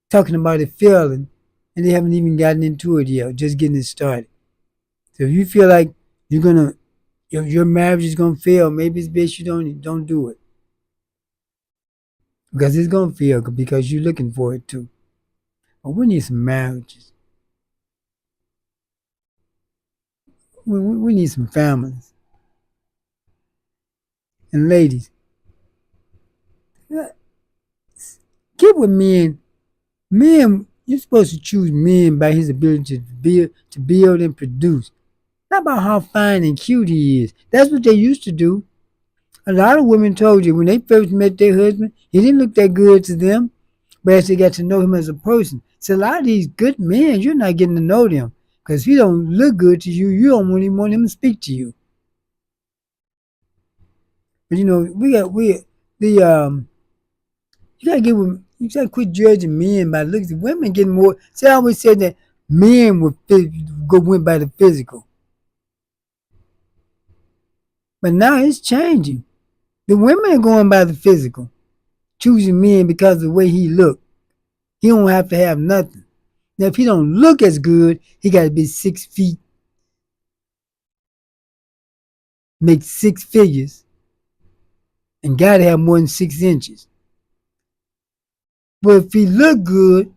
talking about it failing and they haven't even gotten into it yet, just getting it started. So if you feel like you're gonna your marriage is gonna fail, maybe it's best you don't do it because it's gonna fail because you're looking for it too. But we need some marriages. We need some families and ladies. Get with men. Men, you're supposed to choose men by his ability to build and produce. Not about how fine and cute he is. That's what they used to do. A lot of women told you when they first met their husband, he didn't look that good to them. But as they got to know him as a person, so a lot of these good men, you're not getting to know them. Because if he don't look good to you, you don't even want him to speak to you. But you know, we the you gotta give them you gotta quit judging men by looks. Women getting more. See, I always said that men would go win by the physical, but now it's changing. The women are going by the physical, choosing men because of the way he look. He don't have to have nothing. Now, if he don't look as good, he got to be 6 feet, make six figures, and got to have more than 6 inches. But if he look good,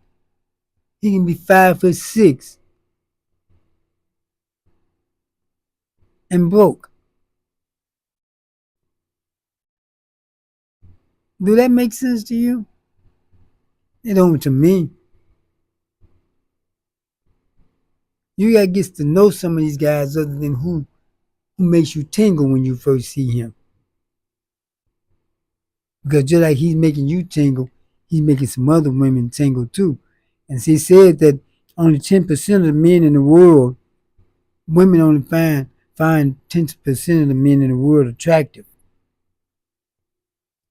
he can be 5'6" and broke. Do that make sense to you? It don't to me. You gotta get to know some of these guys other than who makes you tingle when you first see him. Because just like he's making you tingle, he's making some other women tingle too. And she said that only 10% of the men in the world, women only find 10% of the men in the world attractive.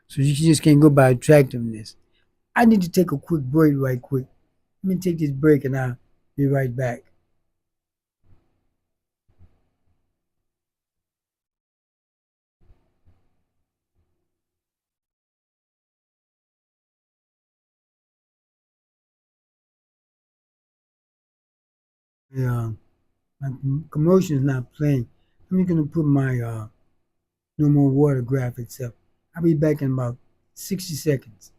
So you just can't go by attractiveness. I need to take a quick break right quick. Let me take this break and I'll be right back. Yeah, my commotion is not playing. I'm just gonna put my no more water graphics up. I'll be back in about 60 seconds.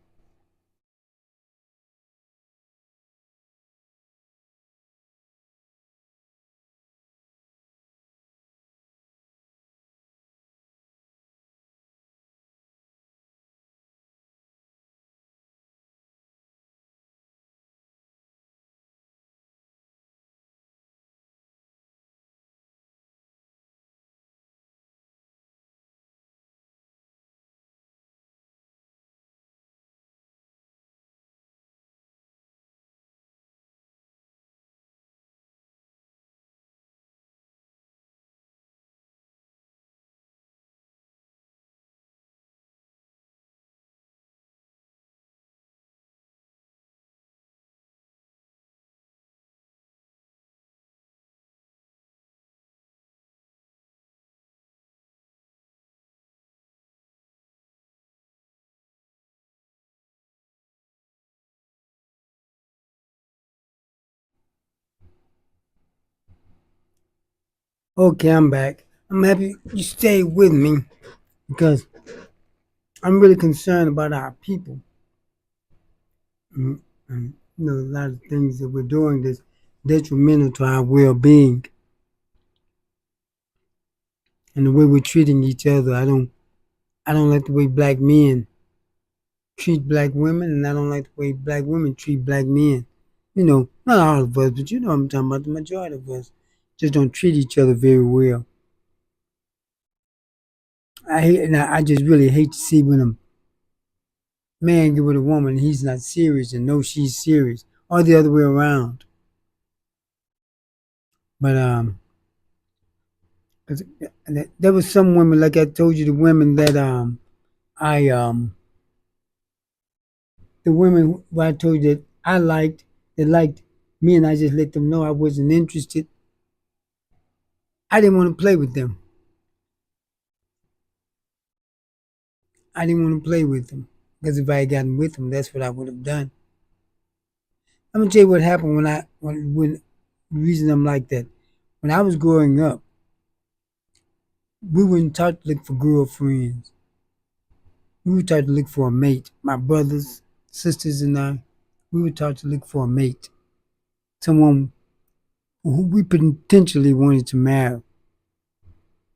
Okay, I'm back. I'm happy you stayed with me because I'm really concerned about our people. And, a lot of things that we're doing that's detrimental to our well-being and the way we're treating each other. I don't like the way black men treat black women, and I don't like the way black women treat black men. Not all of us, but I'm talking about the majority of us just don't treat each other very well. I just really hate to see when a man get with a woman and he's not serious and knows she's serious, or the other way around. But 'cause there was some women, like I told you, the women that I the women who I told you that I liked, that liked me, and I just let them know I wasn't interested. I didn't want to play with them. I didn't want to play with them because if I had gotten with them, that's what I would have done. I'm gonna tell you what happened when the reason I'm like that. When I was growing up, we weren't taught to look for girlfriends. We were taught to look for a mate. My brothers, sisters, and I, we were taught to look for a mate, someone who we potentially wanted to marry.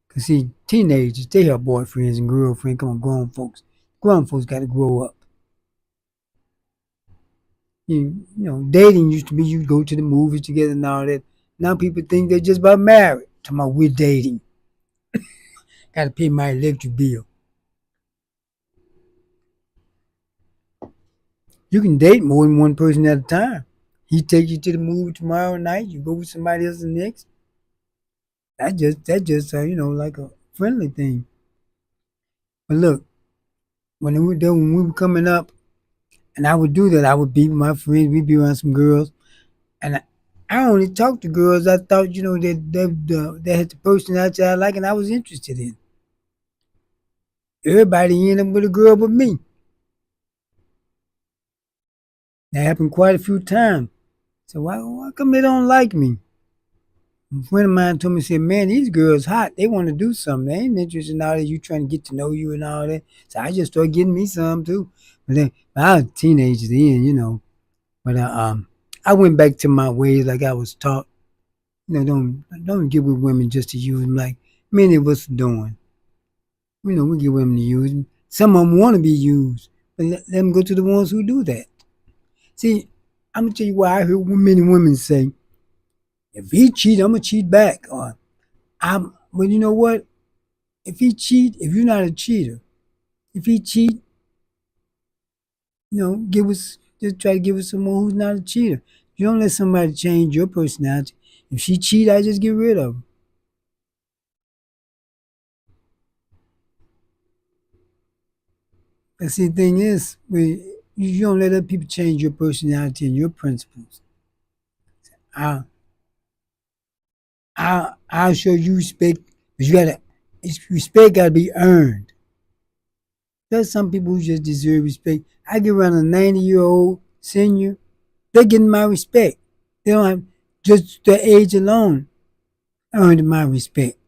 Cause see, teenagers they have boyfriends and girlfriends. Come on, grown folks. Grown folks got to grow up. Dating used to be you go to the movies together and all that. Now people think they're just about married. Talking about we're dating. Got to pay my electric bill. You can date more than one person at a time. He takes you to the movie tomorrow night. You go with somebody else the next. That just like a friendly thing. But look, when we were coming up, and I would do that, I would be with my friends. We'd be around some girls, and I only talked to girls I thought they had the personality I like, and I was interested in. Everybody ended up with a girl but me. That happened quite a few times. So why come they don't like me? A friend of mine told me, said, man, these girls hot. They want to do something. They ain't interested in all that. You trying to get to know you and all that. So I just started getting me some too. But I was a teenager then. But I went back to my ways like I was taught. Don't get with women just to use them like many of us are doing. We get women to use them. Some of them want to be used. But let them go to the ones who do that. See, I'm going to tell you why I hear many women say, if he cheat, I'm going to cheat back. But you know what? If he cheat, if you're not a cheater, if he cheat, give us just try to give us someone who's not a cheater. You don't let somebody change your personality. If she cheat, I just get rid of her. But see, the thing is, you don't let other people change your personality and your principles. I I'll show you respect, but respect gotta be earned. There's some people who just deserve respect. I get around a 90-year-old senior, they're getting my respect. They don't have just their age alone earned my respect.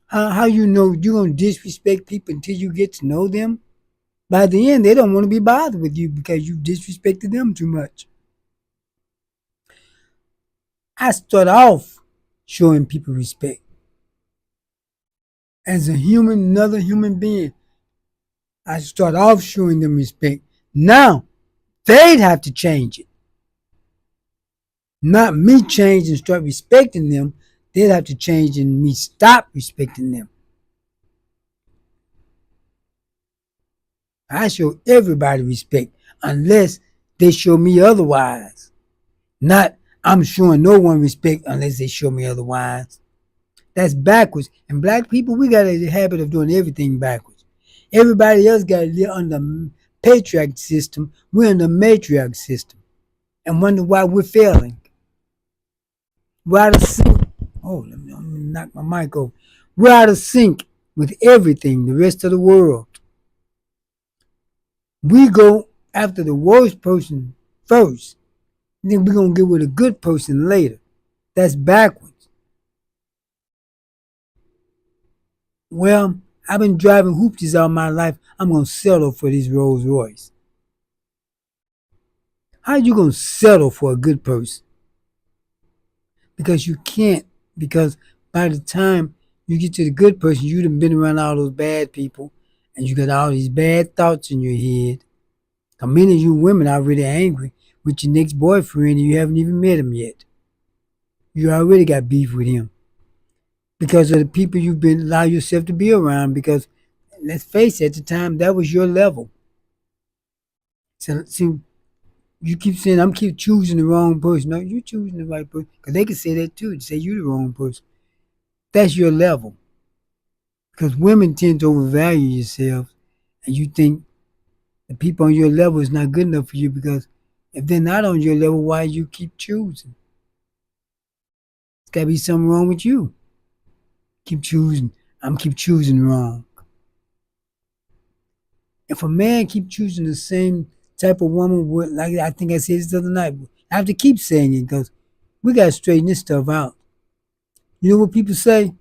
How you know you're gonna disrespect people until you get to know them? By the end, they don't want to be bothered with you because you disrespected them too much. I start off showing people respect. As a human, another human being, I start off showing them respect. Now, they'd have to change it. Not me change and start respecting them. They'd have to change and me stop respecting them. I show everybody respect unless they show me otherwise. Not I'm showing no one respect unless they show me otherwise. That's backwards. And black people, we got a habit of doing everything backwards. Everybody else got to live under patriarch system. We're in the matriarch system and wonder why we're failing. We're out of sync. Oh, let me knock my mic over. We're out of sync with everything, the rest of the world. We go after the worst person first Then we're gonna get with a good person later. That's backwards. Well, I've been driving hoopties all my life. I'm gonna settle for this Rolls Royce. How you gonna settle for a good person? Because you can't. Because by the time you get to the good person, you'd have been around all those bad people, and you got all these bad thoughts in your head. Many of you women are already angry with your next boyfriend, and you haven't even met him yet. You already got beef with him because of the people you've been allow yourself to be around. Because let's face it, at the time that was your level. So see, you keep saying I'm keep choosing the wrong person. No, you're choosing the right person because they can say that too. Say you're the wrong person. That's your level. Because women tend to overvalue yourself, and you think the people on your level is not good enough for you. Because if they're not on your level, why you keep choosing? It's got to be something wrong with you. Keep choosing. I'm keep choosing wrong. If a man keep choosing the same type of woman, like I think I said this the other night, I have to keep saying it because we got to straighten this stuff out. You know what people say?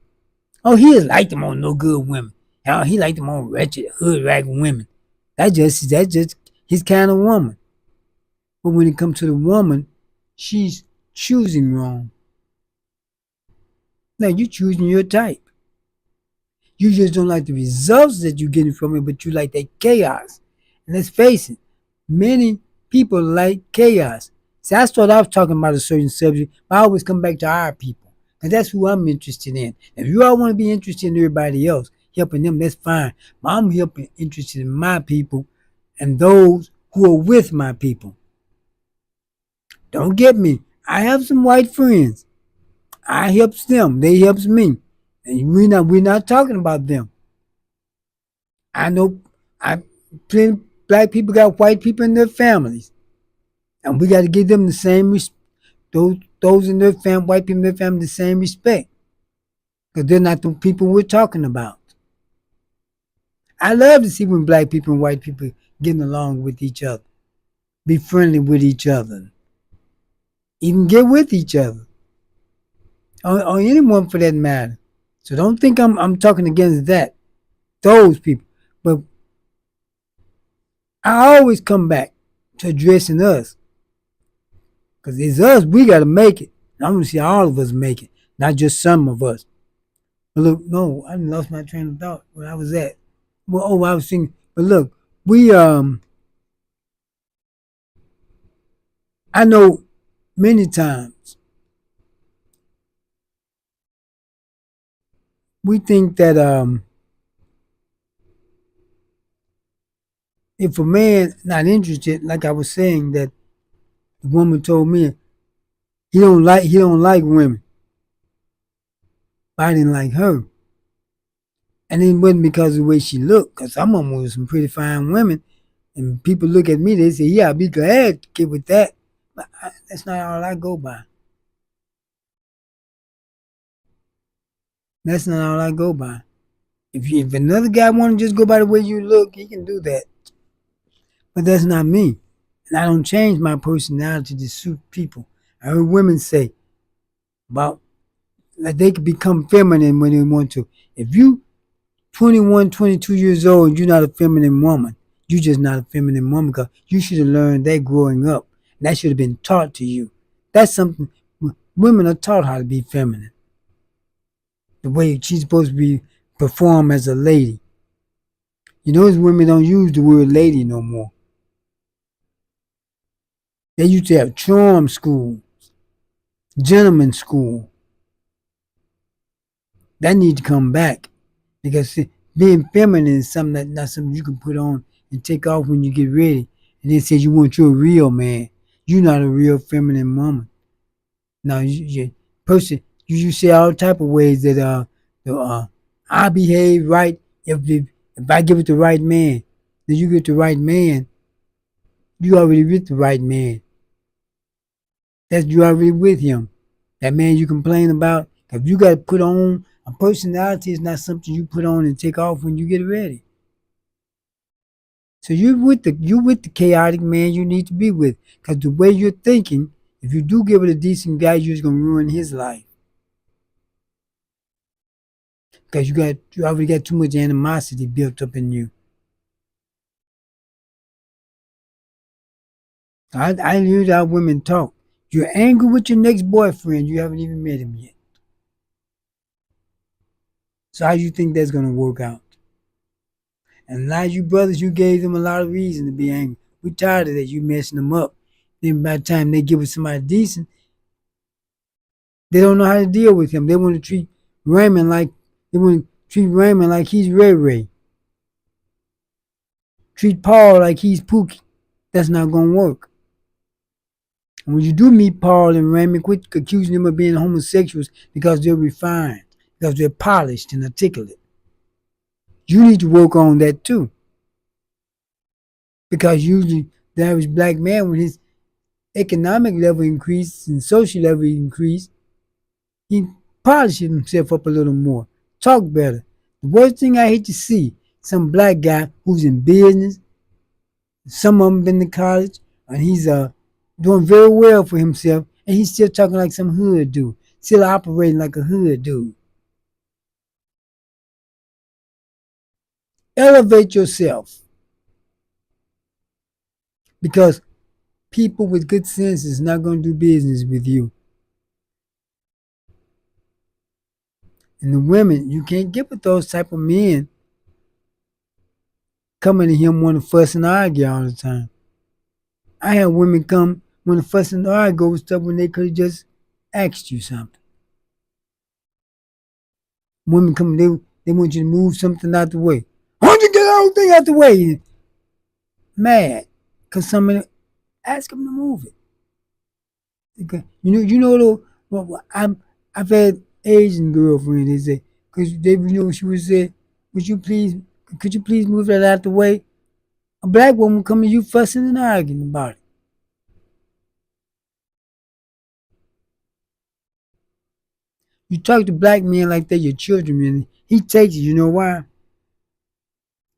Oh, he just like them on no good women. Oh, he like them on wretched, hood rag women. That's just his kind of woman. But when it comes to the woman, she's choosing wrong. Now you're choosing your type. You just don't like the results that you're getting from it, but you like that chaos. And let's face it, many people like chaos. See, I started off talking about a certain subject, but I always come back to our people. And that's who I'm interested in. If you all want to be interested in everybody else, helping them, that's fine. But I'm interested in my people and those who are with my people. Don't get me. I have some white friends. I helps them. They helps me. And we're not talking about them. I know I plenty black people got white people in their families. And we got to give them the same those in their family, white people in their family, the same respect. Because they're not the people we're talking about. I love to see when black people and white people getting along with each other. Be friendly with each other. Even get with each other. Or anyone for that matter. So don't think I'm talking against that. Those people. But I always come back to addressing us. Because it's us, we got to make it. And I want to see all of us make it, not just some of us. But look, no, I lost my train of thought where I was at. Well, I was thinking, but look, we, I know many times we think that if a man not interested, like I was saying, that the woman told me he don't like women. But I didn't like her. And it wasn't because of the way she looked, because some of them were some pretty fine women. And people look at me, they say, yeah, I'd be glad to get with that. But that's not all I go by. That's not all I go by. If another guy want to just go by the way you look, he can do that. But that's not me. And I don't change my personality to suit people. I heard women say about that they can become feminine when they want to. If you 21, 22 years old and you're not a feminine woman, you're just not a feminine woman because you should have learned that growing up. That should have been taught to you. That's something women are taught how to be feminine. The way she's supposed to be perform as a lady. You know, women don't use the word lady no more. They used to have charm school, gentleman school. That need to come back because see, being feminine is something that not something you can put on and take off when you get ready. And then say you want you a real man. You're not a real feminine woman. Now you person you say all type of ways that I behave right if I give it the right man. Then you get the right man. You already with the right man. That's you already with him. That man you complain about. If you got to put on a personality, is not something you put on and take off when you get ready. So you with the chaotic man you need to be with, because the way you're thinking, If you do give it a decent guy, you're just gonna ruin his life because you already got too much animosity built up in you. I hear how women talk. You're angry with your next boyfriend. You haven't even met him yet. So how do you think that's gonna work out? And a lot of you brothers, you gave them a lot of reason to be angry. We tired of that. You messing them up. Then by the time they get with somebody decent, they don't know how to deal with him. They want to treat Raymond like he's Ray Ray. Treat Paul like he's Pookie. That's not gonna work. And when you do meet Paul and Raymond, quit accusing them of being homosexuals because they're refined, because they're polished and articulate. You need to work on that too. Because usually the average black man, when his economic level increases and social level increase, he polishes himself up a little more, talk better. The worst thing I hate to see, some black guy who's in business, some of them been to college, and he's doing very well for himself, and he's still talking like some hood dude, still operating like a hood dude. Elevate yourself, because people with good sense is not going to do business with you. And the women, you can't get with those type of men coming to him want to fuss and argue all the time. I have women come want to fuss and argue over stuff when they could have just asked you something. Women come, they want you to move something out the way. Why don't you get the whole thing out the way? Mad, cause somebody ask them to move it. Okay. I've had Asian girlfriends. They say, cause she would say, could you please move that out the way? A black woman come to you fussing and arguing about it. You talk to black men like they're your children, and he takes it. You know why?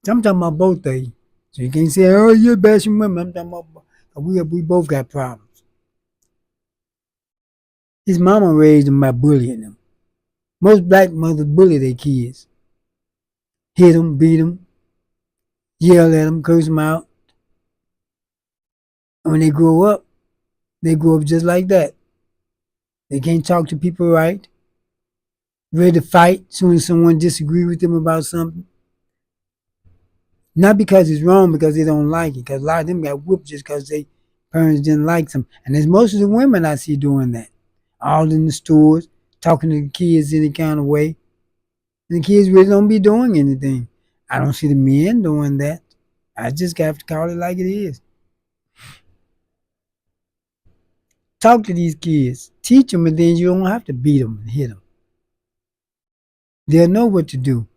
I'm talking about both of you. So you can't say, oh, you're bashing women. I'm talking about we both got problems. His mama raised him by bullying them. Most black mothers bully their kids. Hit them, beat them, yell at them, curse them out. And when they grow up just like that. They can't talk to people right. Ready to fight as soon as someone disagrees with them about something. Not because it's wrong, because they don't like it. Because a lot of them got whooped just because their parents didn't like them. And there's most of the women I see doing that. All in the stores, talking to the kids any kind of way. And the kids really don't be doing anything. I don't see the men doing that. I just have to call it like it is. Talk to these kids. Teach them, and then you don't have to beat them and hit them. They'll know what to do.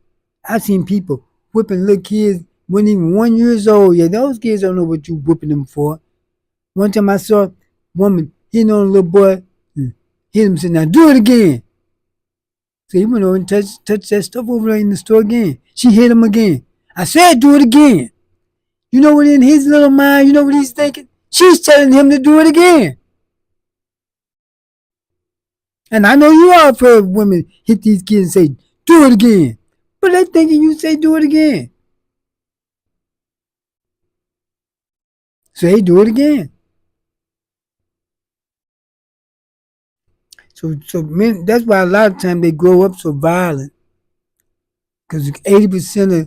I've seen people whipping little kids when even 1 year old. Yeah, those kids don't know what you whipping them for. One time I saw a woman hitting on a little boy, hit him and said, now do it again. So he went over and touched that stuff over there in the store again. She hit him again. I said, do it again. You know what in his little mind, you know what he's thinking? She's telling him to do it again. And I know you all have heard women hit these kids and say, do it again. But they're thinking you say do it again. So they do it again. So men, that's why a lot of times they grow up so violent. Because 80%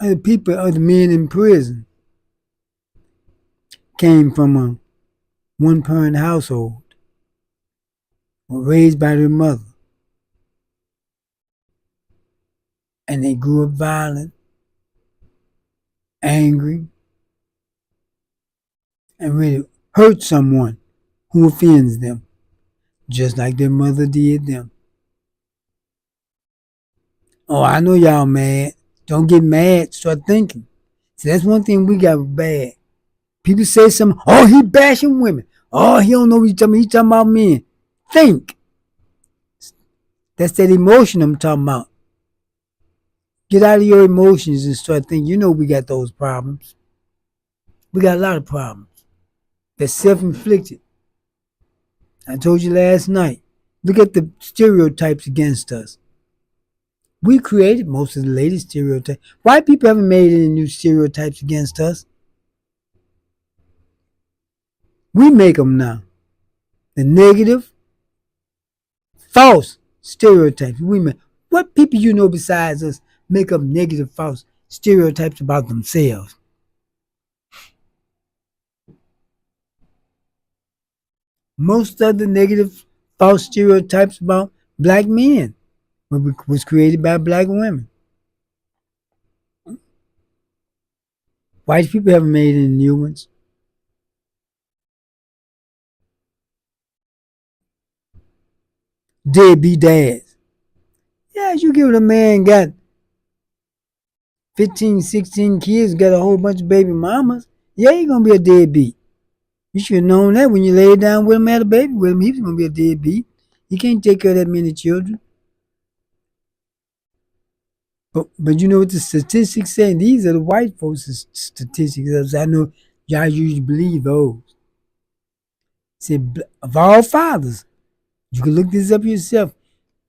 of the people, of the men in prison, came from a one-parent household, were raised by their mother. And they grew up violent, angry, and really hurt someone who offends them, just like their mother did them. Oh, I know y'all mad. Don't get mad. Start thinking. See, that's one thing we got bad. People say something, oh, he bashing women. Oh, he don't know what he's talking about. He's talking about men. Think. That's that emotion I'm talking about. Get out of your emotions and start thinking. You know we got those problems. We got a lot of problems. That's self-inflicted. I told you last night. Look at the stereotypes against us. We created most of the latest stereotypes. White people haven't made any new stereotypes against us. We make them now. The negative, false stereotypes. We make. What people you know besides us make up negative, false stereotypes about themselves? Most of the negative, false stereotypes about black men was created by black women. White people haven't made any new ones. Deadbeat dads. Yeah, you give it a man got 15, 16 kids, got a whole bunch of baby mamas. Yeah, he gonna be a deadbeat. You should have known that when you laid down with him, had a baby with him. He was gonna be a deadbeat. He can't take care of that many children. But you know what the statistics say? These are the white folks' statistics. I know y'all usually believe those. Say of all fathers, you can look this up yourself.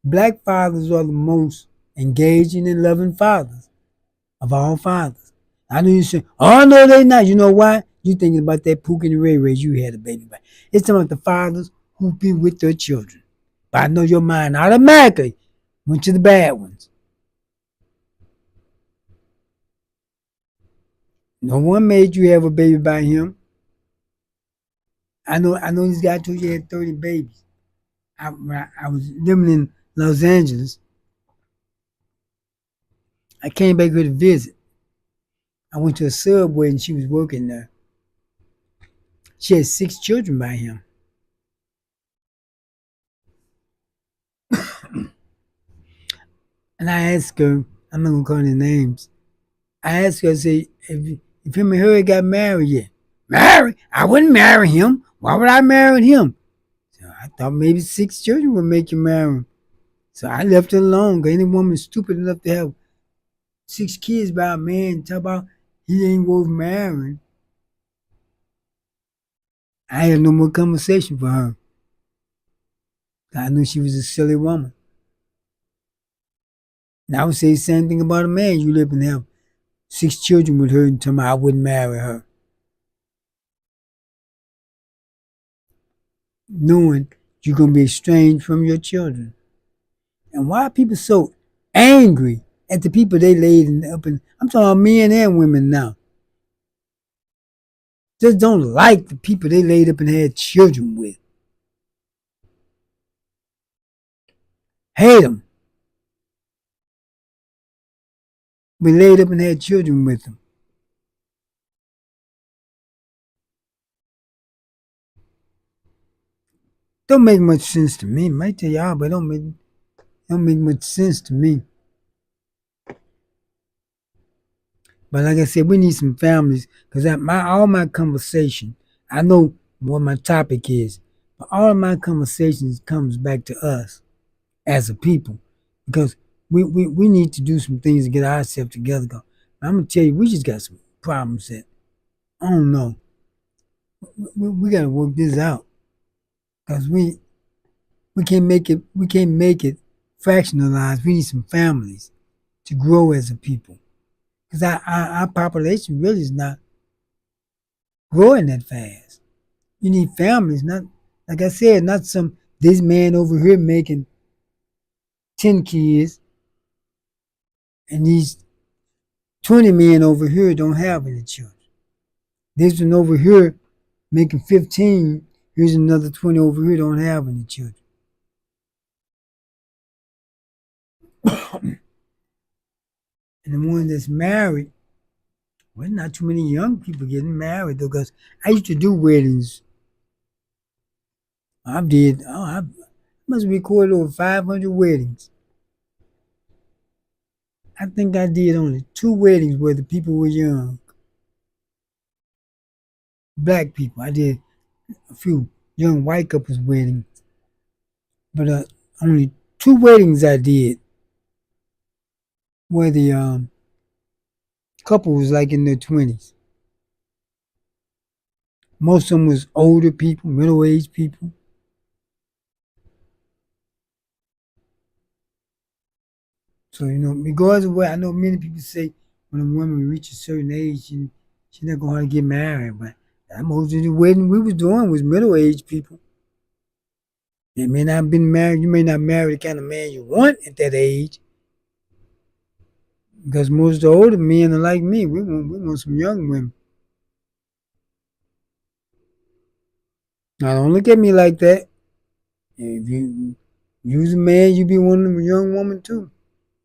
Black fathers are the most engaging and loving fathers of all fathers. I know you say, oh no, they not. You know why? You thinking about that Pookie and Ray Ray you had a baby by. It's about the fathers who've been with their children. But I know your mind automatically went to the bad ones. No one made you have a baby by him. I know this guy told you he had 30 babies. I was living in Los Angeles. I came back here to visit. I went to a Subway and she was working there. She had 6 children by him. And I asked her, I'm not gonna call their names. I asked her, I said, if him and her got married yet. Married? I wouldn't marry him. Why would I marry him? So I thought maybe 6 children would make you marry him. So I left it alone. Cause any woman stupid enough to have 6 kids by a man, talk about he ain't worth marrying. I had no more conversation for her. I knew she was a silly woman. And I would say the same thing about a man. You live and have 6 children with her and tell me I wouldn't marry her. Knowing you're going to be estranged from your children. And why are people so angry at the people they laid up in? I'm talking about men and women now. Just don't like the people they laid up and had children with. Hate them. We laid up and had children with them. Don't make much sense to me. Might tell y'all, but don't make much sense to me. But like I said, we need some families because all my conversation, I know what my topic is, but all of my conversations comes back to us as a people because we need to do some things to get ourselves together. I'm gonna tell you, we just got some problems that I don't know. We gotta work this out because we can't make it fractionalized. We need some families to grow as a people because our population really is not growing that fast. You need families, not like I said, not some this man over here making 10 kids and these 20 men over here don't have any children. This one over here making 15, here's another 20 over here don't have any children. And the one that's married, well, not too many young people getting married though, because I used to do weddings. I must have recorded over 500 weddings. I think I did only 2 weddings where the people were young. Black people. I did a few young white couples weddings, but only 2 weddings I did where the couple was like in their 20s. Most of them was older people, middle-aged people. So, regardless of what I know many people say when a woman reaches a certain age, she's not going to get married. But most of the wedding we was doing was middle-aged people. They may not have been married. You may not marry the kind of man you want at that age. Because most of the older men are like me. We want some young women. Now, don't look at me like that. If you's a man, you be wanting a young woman too.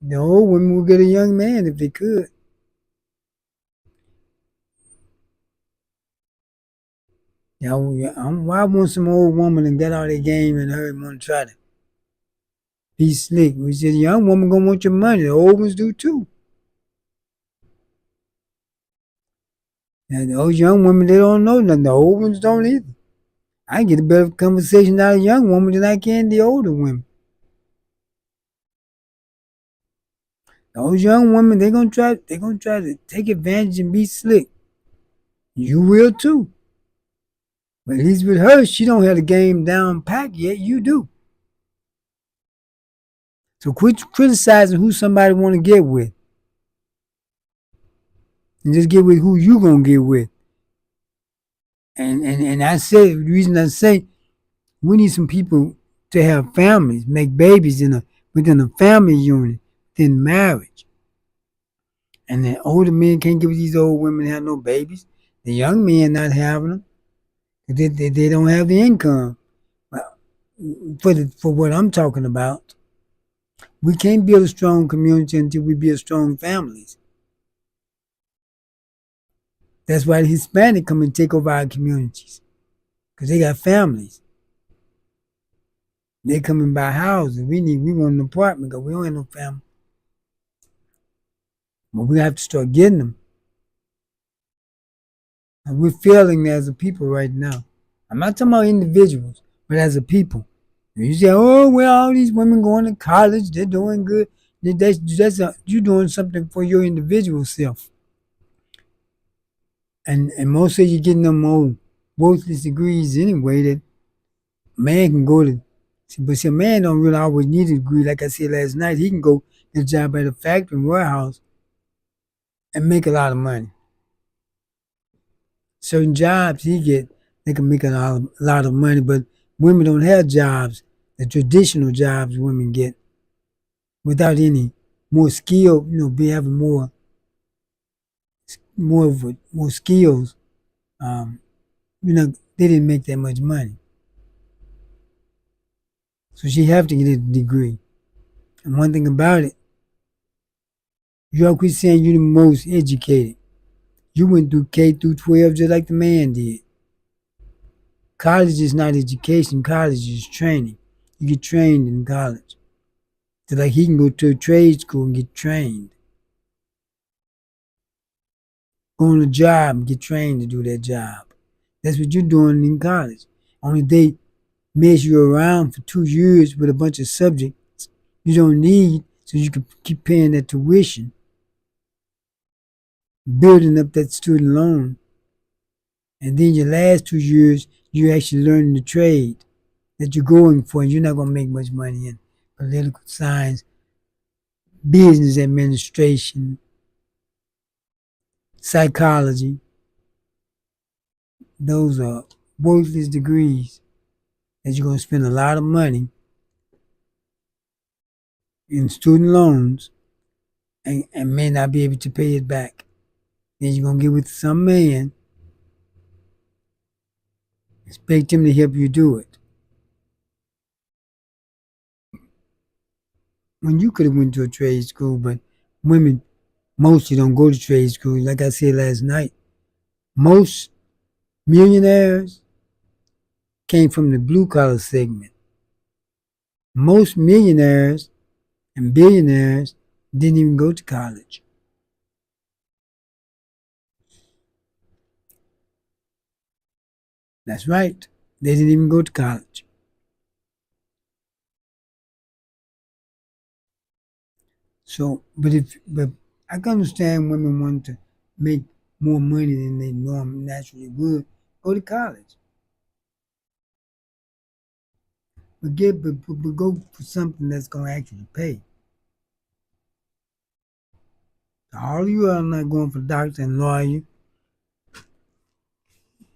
The old women will get a young man if they could. Yeah, why want some old woman and get all their game and her and want to try to be slick? We said the young woman gonna want your money. The old ones do too. And those young women, they don't know nothing. The old ones don't either. I get a better conversation out of young women than I can the older women. Those young women, they're gonna try to take advantage and be slick. You will too. But at least with her, she don't have the game down pat yet. You do. So quit criticizing who somebody want to get with, and just get with who you gonna get with. And I say the reason I say we need some people to have families, make babies within a family unit, than marriage. And the older men can't get with these old women and have no babies. The young men not having them. They don't have the income. For what I'm talking about, we can't build a strong community until we build strong families. That's why the Hispanic come and take over our communities, because they got families. They come and buy houses. We want an apartment because we don't have no family. But we have to start getting them. And we're failing as a people right now. I'm not talking about individuals, but as a people. You say, oh, well, all these women going to college, they're doing good. You're doing something for your individual self. And most of you getting them old worthless degrees anyway that man can go to. But see, a man don't really always need a degree. Like I said last night, he can go get a job at a factory and warehouse and make a lot of money. Certain jobs they can make a lot of money, but women don't have jobs, the traditional jobs women get, without any more skill, be having more skills. Um, they didn't make that much money. So she have to get a degree. And one thing about it, you all quit saying you're the most educated. You went through K through 12 just like the man did. College is not education, college is training. You get trained in college. So like he can go to a trade school and get trained. Go on a job and get trained to do that job. That's what you're doing in college. Only they mess you around for 2 years with a bunch of subjects you don't need so you can keep paying that tuition, building up that student loan. And then your last 2 years, you're actually learning the trade that you're going for, and you're not going to make much money in political science, business administration, psychology. Those are worthless degrees that you're going to spend a lot of money in student loans and may not be able to pay it back. Then you're going to get with some man, expect him to help you do it. When you could have went to a trade school, but women mostly don't go to trade school. Like I said last night, most millionaires came from the blue collar segment. Most millionaires and billionaires didn't even go to college. That's right. They didn't even go to college. So, but I can understand women want to make more money than they naturally would. Go to college, but go for something that's gonna actually pay. All of you are not going for doctor and lawyer.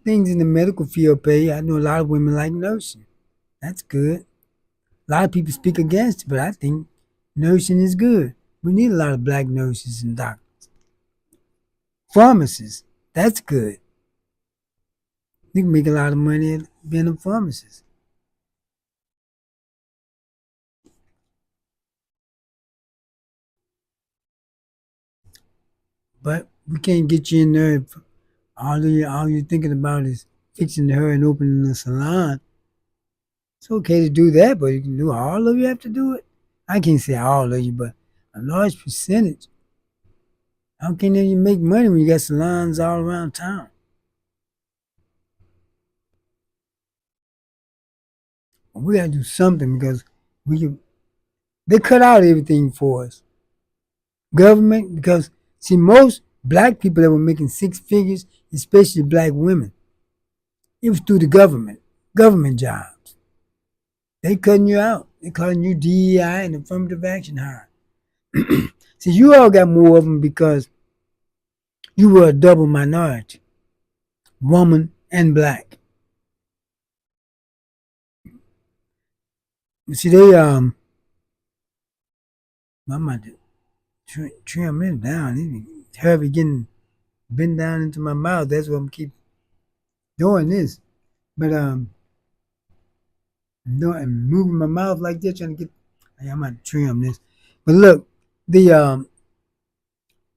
Things in the medical field pay. I know a lot of women like nursing. That's good. A lot of people speak against it, but I think nursing is good. We need a lot of black nurses and doctors. Pharmacists, that's good. You can make a lot of money being a pharmacist. But we can't get you in there if all you're thinking about is fixing her and opening a salon. It's okay to do that, but you can do all of you have to do it. I can't say all of you, but a large percentage. How can you make money when you got salons all around town? We gotta do something because they cut out everything for us. Government, because see most black people that were making six figures, especially black women, it was through the government jobs. They cutting you out. They calling you DEI and affirmative action hire. See, you all got more of them because you were a double minority, woman and black. See, I'm about to trim it down. It's heavy getting bent down into my mouth. That's why I'm keep doing this. But doing moving my mouth like this, trying to get. I'm about to trim this. But look, the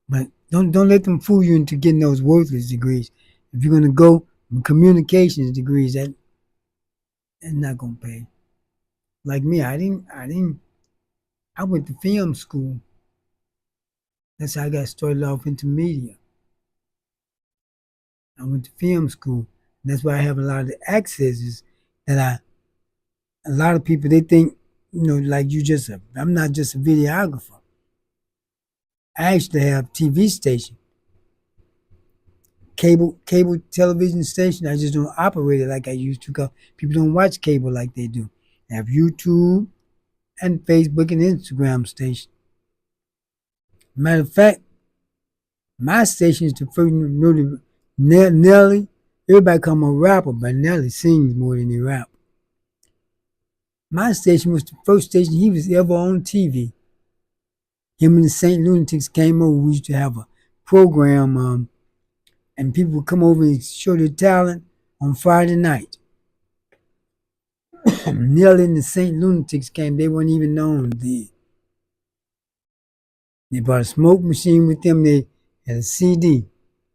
but don't let them fool you into getting those worthless degrees. If you're gonna go with communications degrees, that's not gonna pay. Like me, I went to film school. That's how I got started off into media. I went to film school. That's why I have a lot of the accesses that a lot of people they think, like I'm not just a videographer. I actually have TV station, cable television station. I just don't operate it like I used to because people don't watch cable like they do. I have YouTube and Facebook and Instagram station. Matter of fact, my station is the first really Nelly. Everybody call him a rapper, but Nelly sings more than he rap. My station was the first station he was ever on TV. Him and the St. Lunatics came over. We used to have a program, and people would come over and show their talent on Friday night. Nelly and the St. Lunatics came. They weren't even known then. They brought a smoke machine with them. They had a CD.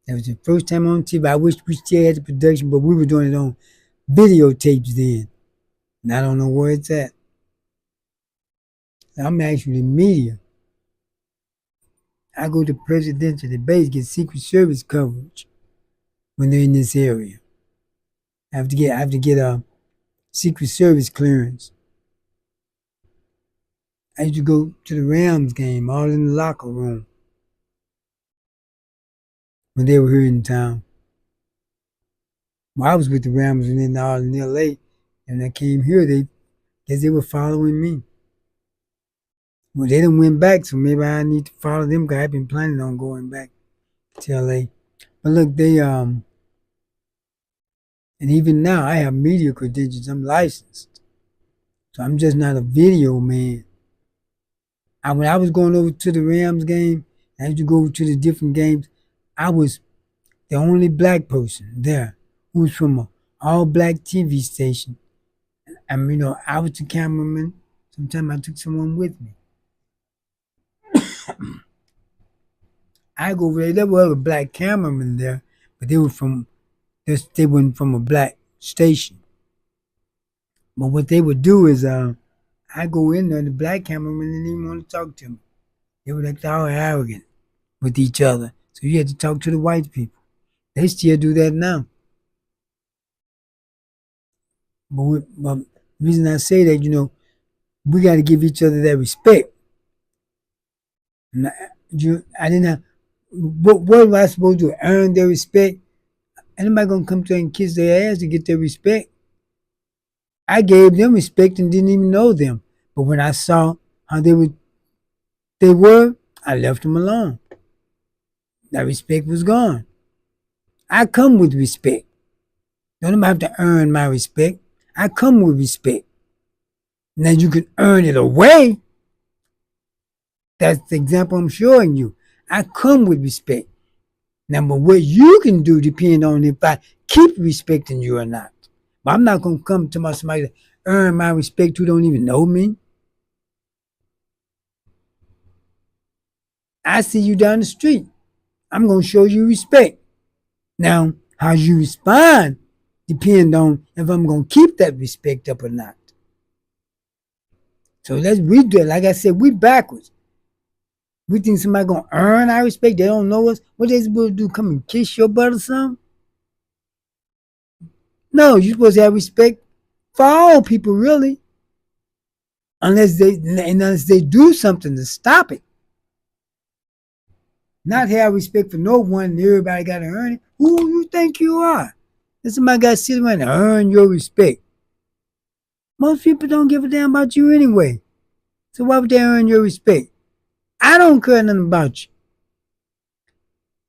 That was the first time on TV. I wish we still had the production, but we were doing it on videotapes then. And I don't know where it's at. I'm actually media. I go to presidential debates, get Secret Service coverage when they're in this area. I have to get a Secret Service clearance. I used to go to the Rams game, all in the locker room when they were here in town. Well, I was with the Rams and then all in LA, and I came here. They were following me. Well, they didn't win back, so maybe I need to follow them because I've been planning on going back to LA. But look, and even now I have media credentials. I'm licensed, so I'm just not a video man. When I was going over to the Rams game, I used to go to the different games. I was the only black person there who was from an all-black TV station. And I was the cameraman. Sometimes I took someone with me. I go over there. There were other black cameramen there, but they weren't from a black station. But what they would do is, I go in there, and the black cameraman didn't even want to talk to me. They were like all arrogant with each other. So you had to talk to the white people. They still do that now. But the reason I say that, we got to give each other that respect. And I didn't have. What am I supposed to earn their respect? Anybody gonna come to them and kiss their ass to get their respect? I gave them respect and didn't even know them. But when I saw how they were, I left them alone. that respect was gone. I come with respect. Don't have to earn my respect. I come with respect. Now you can earn it away. That's the example I'm showing you. I come with respect. Now, but what you can do depends on if I keep respecting you or not. But I'm not gonna come to somebody to earn my respect who don't even know me. I see you down the street. I'm gonna show you respect. Now, how you respond depends on if I'm gonna keep that respect up or not. So that's we do. Like I said, we backwards. We think somebody gonna earn our respect. They don't know us. What they supposed to do? Come and kiss your butt or something? No, you're supposed to have respect for all people, really, unless they do something to stop it. Not have respect for no one. And everybody got to earn it. Who you think you are? And somebody got to sit around and earn your respect. Most people don't give a damn about you anyway. So why would they earn your respect? I don't care nothing about you.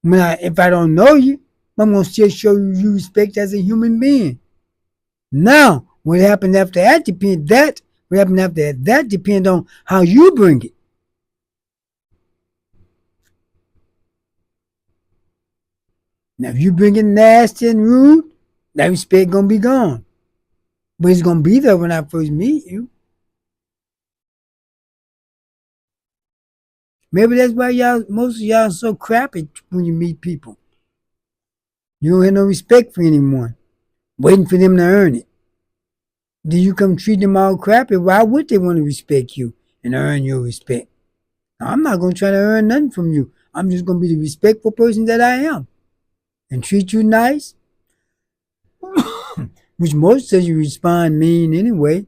If I don't know you, I'm gonna still show you respect as a human being. Now, what happened after that depends on how you bring it. Now, if you bring it nasty and rude, that respect gonna be gone. But it's gonna be there when I first meet you. Maybe that's why most of y'all are so crappy when you meet people. You don't have no respect for anyone, waiting for them to earn it. Then you come treat them all crappy. Why would they want to respect you and earn your respect? Now, I'm not gonna try to earn nothing from you. I'm just gonna be the respectful person that I am and treat you nice, which most of you respond mean anyway.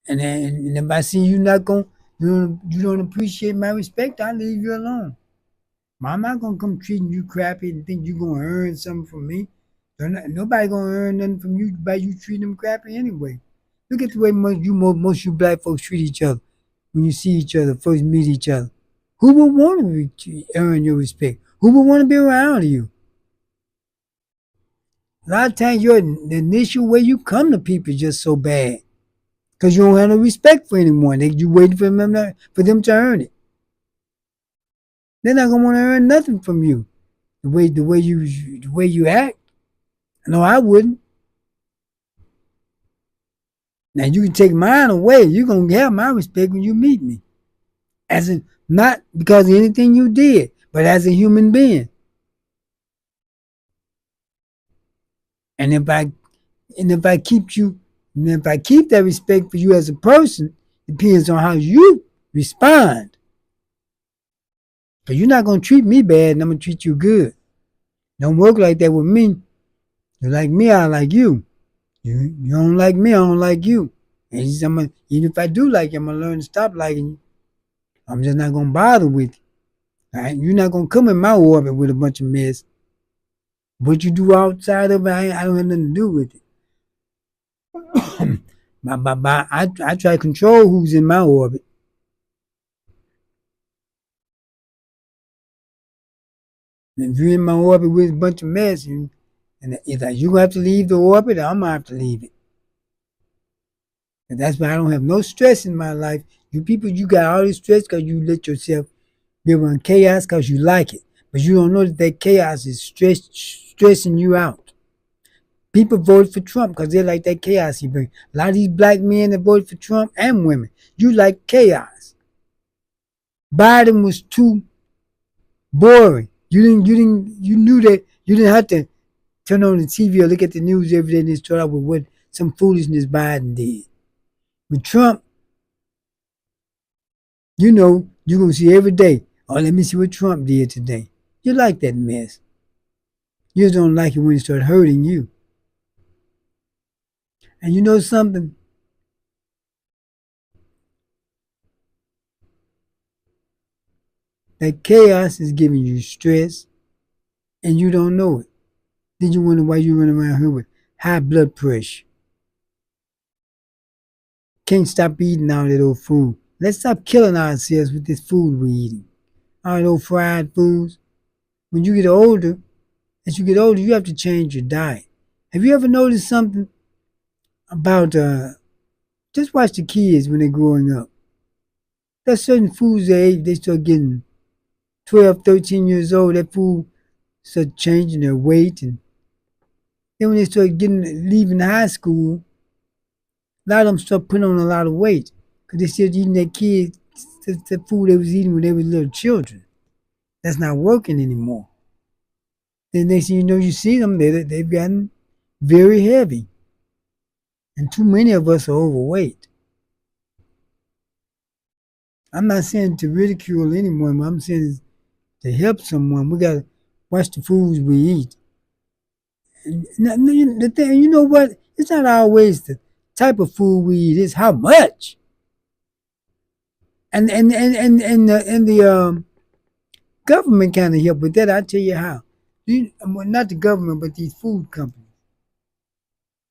And if I see you don't appreciate my respect, I'll leave you alone. I'm not gonna come treating you crappy and think you're gonna earn something from me. Nobody gonna earn nothing from you by you treating them crappy anyway. Look at the way most you black folks treat each other when you see each other, first meet each other. Who would want to earn your respect? Who would want to be around you? A lot of times, the initial way you come to people is just so bad because you don't have no respect for anyone. You waiting for them to earn it. They're not gonna want to earn nothing from you. The way you act. No, I wouldn't. Now you can take mine away. You're gonna have my respect when you meet me. As in not because of anything you did, but as a human being. And if I keep that respect for you as a person, it depends on how you respond. But you're not gonna treat me bad and I'm gonna treat you good. Don't work like that with me. You like me, I like you. You don't like me, I don't like you. And even if I do like you, I'm gonna learn to stop liking you. I'm just not gonna bother with you. All right? You're not gonna come in my orbit with a bunch of mess. What you do outside of it, I don't have nothing to do with it. I try to control who's in my orbit. And if you're in my orbit with a bunch of mess, and either you're gonna have to leave the orbit or I'm gonna have to leave it. And that's why I don't have no stress in my life. You people, you got all this stress because you let yourself live in chaos because you like it. But you don't know that chaos is stressing you out. People voted for Trump because they like that chaos he brings. A lot of these black men that voted for Trump and women, you like chaos. Biden was too boring. You knew that you didn't have to turn on the TV or look at the news every day and start out with what some foolishness Biden did. With Trump, you're going to see every day, oh, let me see what Trump did today. You like that mess. You just don't like it when it starts hurting you. And you know something? That chaos is giving you stress and you don't know it. Then you wonder why you run around here with high blood pressure. Can't stop eating all that old food. Let's stop killing ourselves with this food we're eating. All those fried foods. when you get older, as you get older, you have to change your diet. Have you ever noticed something about just watch the kids when they're growing up? There's certain foods they ate, they start getting 12, 13 years old, that food start changing their weight. And then when they start leaving high school, a lot of them start putting on a lot of weight because they still eating that the food they was eating when they were little children. That's not working anymore. Then next thing you know, you see them, they've gotten very heavy. And too many of us are overweight. I'm not saying to ridicule anyone, but I'm saying to help someone. We got to watch the foods we eat. And the thing, you know what? It's not always the type of food we eat, it's how much. And the government kind of help with that. I'll tell you how. Well, not the government, but these food companies.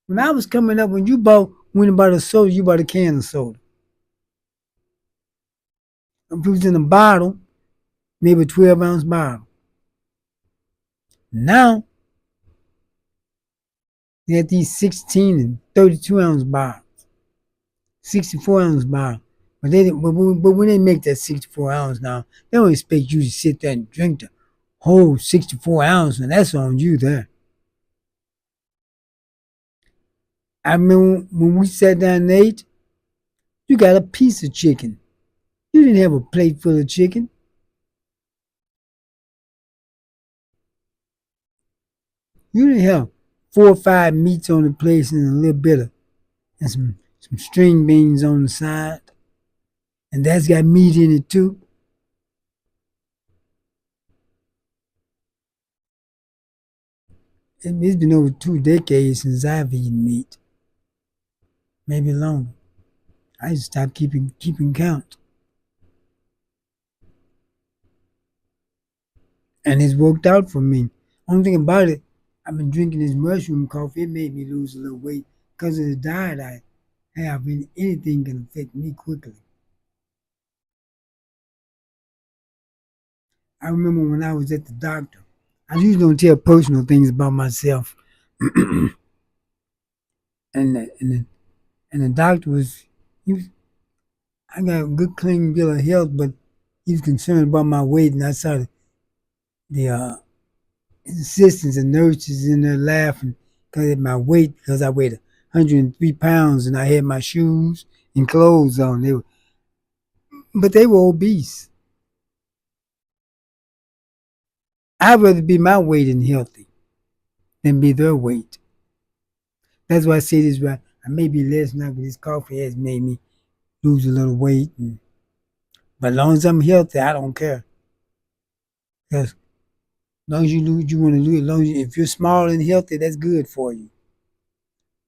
When I was coming up, when you went and bought a soda, you bought a can of soda. If it was in a bottle, maybe a 12-ounce bottle. Now, they have these 16 and 32-ounce bottles, 64-ounce bottles. But when they make that 64 ounce now, they don't expect you to sit there and drink the whole 64 ounce, and that's on you there. I remember when we sat down and ate, you got a piece of chicken. You didn't have a plate full of chicken. You didn't have 4 or 5 meats on the plate and a little bit of and some string beans on the side. And that's got meat in it too. It's been over 2 decades since I've eaten meat. Maybe longer. I just stopped keeping count. And it's worked out for me. Only thing about it, I've been drinking this mushroom coffee. It made me lose a little weight because of the diet I have. Anything can affect me quickly. I remember when I was at the doctor. I usually don't tell personal things about myself. and the, and the, and the doctor I got a good clean bill of health, but he was concerned about my weight, and I saw the assistants and nurses in there laughing because of my weight, because I weighed 103 pounds and I had my shoes and clothes on. But they were obese. I'd rather be my weight and healthy than be their weight. That's why I say this right. I may be less now because this coffee has made me lose a little weight. But as long as I'm healthy, I don't care. Because as long as you lose, you want to lose. If you're small and healthy, that's good for you.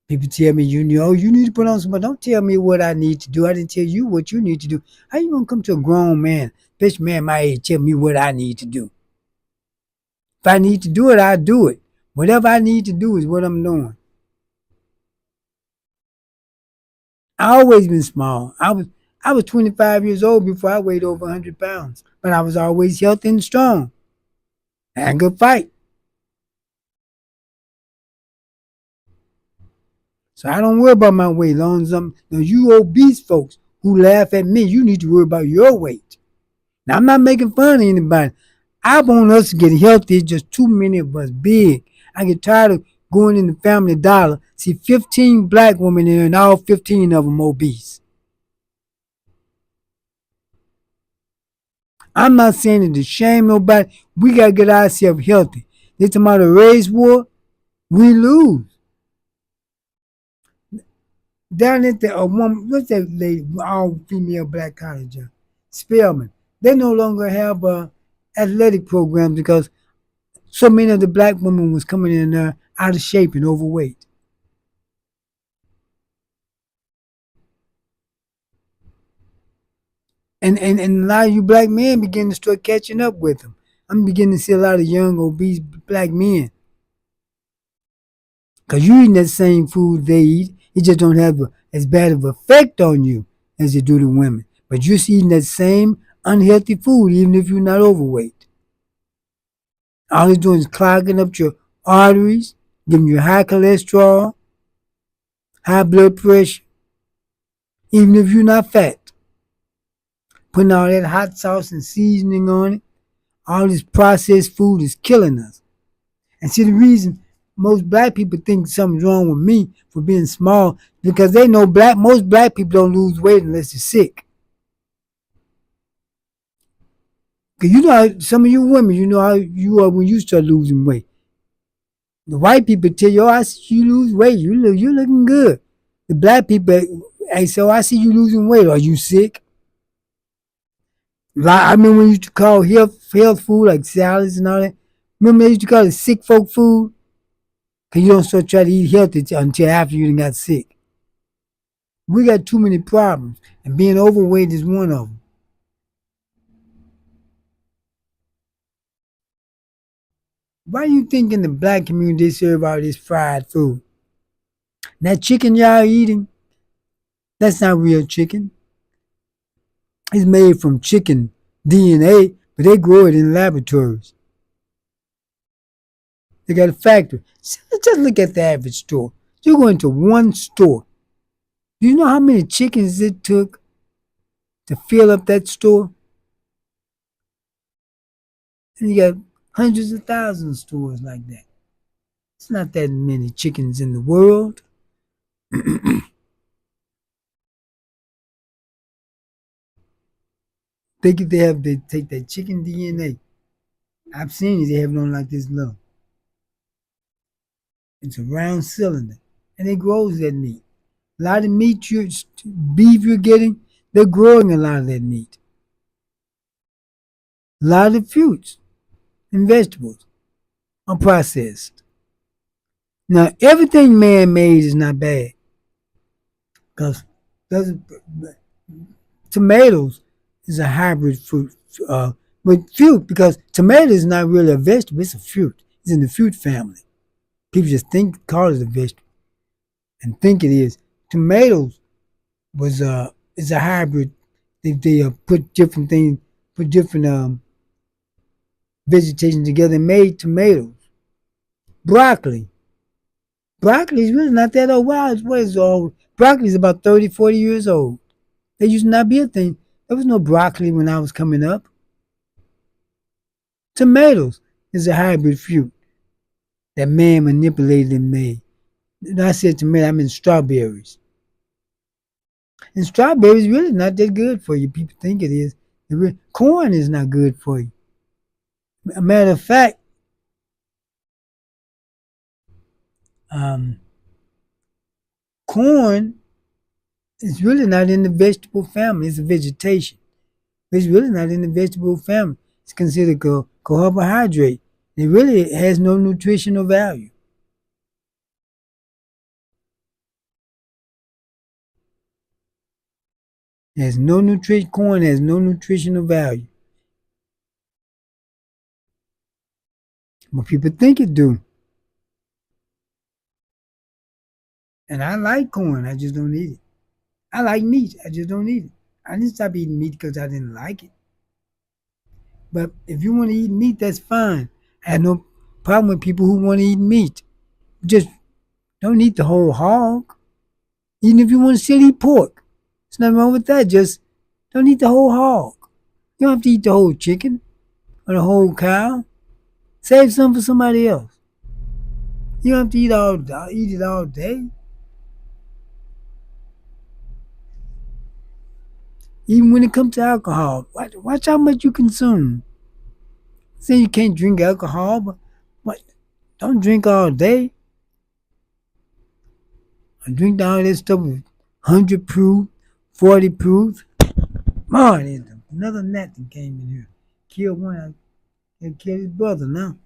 People tell me, you need to put on some, but don't tell me what I need to do. I didn't tell you what you need to do. How you gonna come to a grown man, especially man my age, tell me what I need to do? If I need to do it, I'll do it. Whatever I need to do is what I'm doing. I always been small. I was 25 years old before I weighed over 100 pounds, but I was always healthy and strong. And good fight. So I don't worry about my weight. Long as now you obese folks who laugh at me, you need to worry about your weight. Now I'm not making fun of anybody. I want us to get healthy. It's just too many of us big. I get tired of going in the Family Dollar, see 15 black women there and all 15 of them obese. I'm not saying it to shame nobody. We got to get ourselves healthy. They talking about a race war, we lose. Down at the what's that lady, all female black college, Spelman. They no longer have athletic programs because so many of the black women was coming in there out of shape and overweight. And a lot of you black men begin to start catching up with them. I'm beginning to see a lot of young obese black men. Because you eating that same food they eat, it just don't have as bad of an effect on you as it do to women. But you're eating that same unhealthy food even if you're not overweight. All it's doing is clogging up your arteries, giving you high cholesterol, high blood pressure, even if you're not fat. Putting all that hot sauce and seasoning on it, all this processed food is killing us. And see, the reason most black people think something's wrong with me for being small because they know most black people don't lose weight unless they're sick. Cause you know how some of you women, you know how you are when you start losing weight. The white people tell you, "Oh, I see you lose weight. You looking good." The black people, hey, so I see you losing weight. Are you sick? Like, I mean, when you used to call health food like salads and all that. Remember they used to call it sick folk food? Cause you don't start trying to eat healthy until after you done got sick. We got too many problems, and being overweight is one of them. Why do you think in the black community they serve all this fried food? That chicken y'all eating, that's not real chicken. It's made from chicken DNA, but they grow it in laboratories. They got a factory. Just look at the average store. You go into one store. Do you know how many chickens it took to fill up that store? And you got hundreds of thousands of stores like that. It's not that many chickens in the world. They take that chicken DNA. I've seen it. They have it on like this low. It's a round cylinder, and it grows that meat. A lot of beef you're getting, they're growing a lot of that meat. A lot of fruits and vegetables are processed. Now, everything man-made is not bad, because tomatoes is a hybrid fruit, with fruit, because tomato is not really a vegetable; it's a fruit. It's in the fruit family. People just call it a vegetable, and think it is. Tomatoes is a hybrid. They put different things, put different vegetation together and made tomatoes. Broccoli. Broccoli is really not that old. What is old? Broccoli is about 30, 40 years old. There used to not be a thing. There was no broccoli when I was coming up. Tomatoes is a hybrid fruit that man manipulated and made. When I said tomato, I meant strawberries. And strawberries really not that good for you. People think it is. Corn is not good for you. A matter of fact, um, corn is really not in the vegetable family. It's a vegetation. It's really not in the vegetable family. It's considered a carbohydrate. It really has no nutritional value. It has no nutrition. Corn has no nutritional value. But people think it do. And I like corn. I just don't eat it. I like meat. I just don't eat it. I didn't stop eating meat because I didn't like it. But if you want to eat meat, that's fine. I have no problem with people who want to eat meat. Just don't eat the whole hog. Even if you want to still eat pork, there's nothing wrong with that. Just don't eat the whole hog. You don't have to eat the whole chicken or the whole cow. Save some for somebody else. You don't have to eat it all day. Even when it comes to alcohol, watch how much you consume. Say you can't drink alcohol, but what? Don't drink all day. I drink all this stuff with 100 proof, 40 proof. Man, another gnat that came in here. Killed one. It killed his brother now.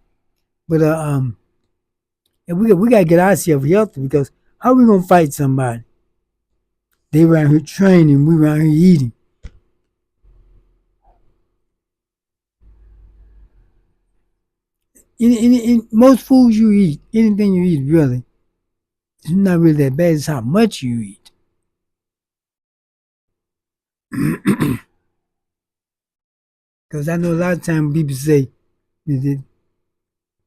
But and we gotta get ourselves healthy, because how we gonna fight somebody? They around here training, we around here eating. In most foods you eat, anything you eat really, it's not really that bad. It's how much you eat. Because I know a lot of times people say,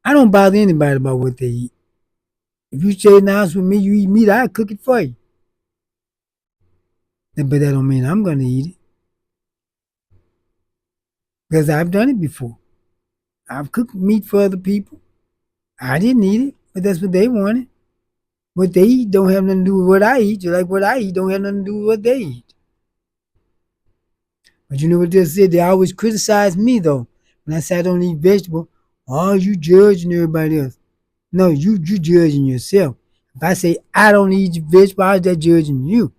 I don't bother anybody about what they eat. If you stay in the house with me, you eat meat, I cook it for you. But that don't mean I'm gonna eat it because I've done it before. I've cooked meat for other people. I didn't eat it, but that's what they wanted. What they eat don't have nothing to do with what I eat. Just like what I eat don't have nothing to do with what they eat. But you know what they said? They always criticize me though. When I say I don't eat vegetables, oh, you judging everybody else. No, you judging yourself. If I say I don't eat vegetables, how's that judging you?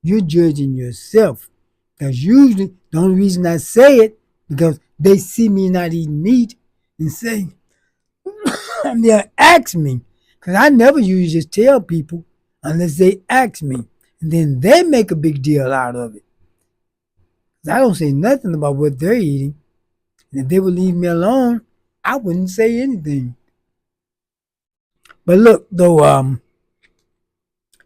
You're judging yourself. Because usually the only reason I say it because they see me not eating meat and say, they'll ask me. Because I never usually just tell people unless they ask me. And then they make a big deal out of it. 'Cause I don't say nothing about what they're eating. And if they would leave me alone, I wouldn't say anything. But look, though,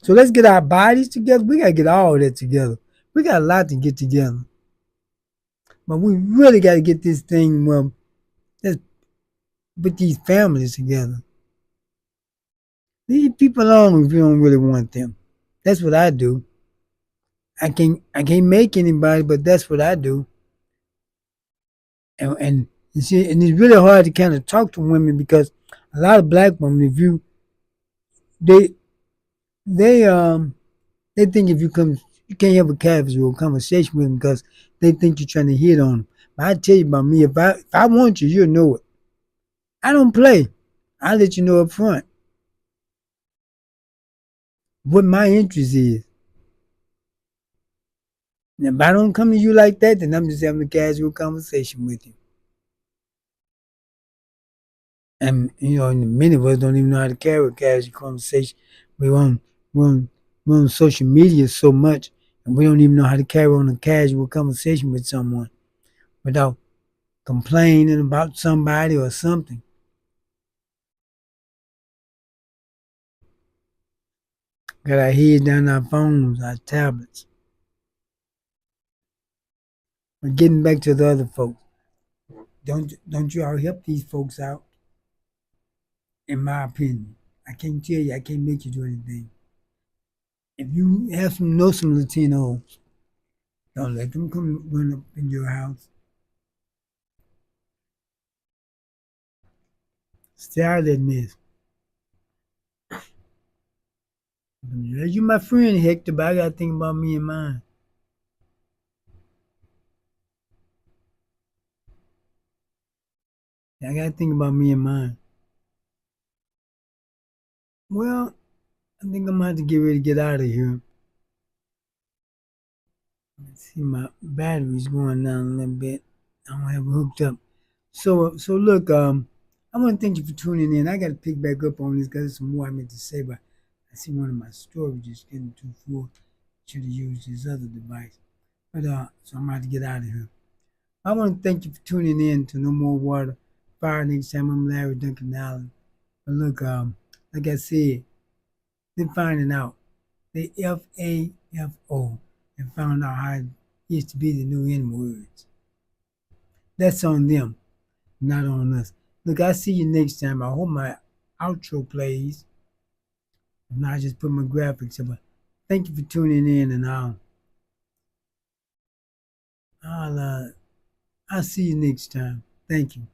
so let's get our bodies together. We gotta get all that together. We got a lot to get together. But we really gotta get this thing, well, let's put these families together. Leave people alone if you don't really want them. That's what I do. I can't make anybody, but that's what I do. And you see, and it's really hard to kind of talk to women because a lot of black women, if you they they they think if you come you can't have a casual conversation with them because they think you're trying to hit on them. But I tell you about me, if I want you, you'll know it. I don't play. I let you know up front what my interest is. And if I don't come to you like that, then I'm just having a casual conversation with you. And and many of us don't even know how to carry a casual conversation. We on we're on social media so much, and we don't even know how to carry on a casual conversation with someone without complaining about somebody or something. Got our heads down our phones, our tablets. But getting back to the other folks, don't you all help these folks out? In my opinion, I can't tell you, I can't make you do anything. If you have some Latinos, don't let them come run up in your house. Stay out of that mess. You my friend, Hector, but I gotta think about me and mine. I gotta think about me and mine. Well, I think I'm gonna have to get ready to get out of here. Let's see, my battery's going down a little bit. I don't have it hooked up. So look, I want to thank you for tuning in. I got to pick back up on this because there's some more I meant to say, but I see one of my storages getting too full. Should have used this other device. But so I'm about to get out of here. I want to thank you for tuning in to No More Water. Fire next time. I'm Larry Duncan Allen. But look, like I said, they're finding out. They FAFO and found out how it used to be the new N words. That's on them, not on us. Look, I'll see you next time. I hope my outro plays. If not, I just put my graphics up. But thank you for tuning in, and I'll see you next time. Thank you.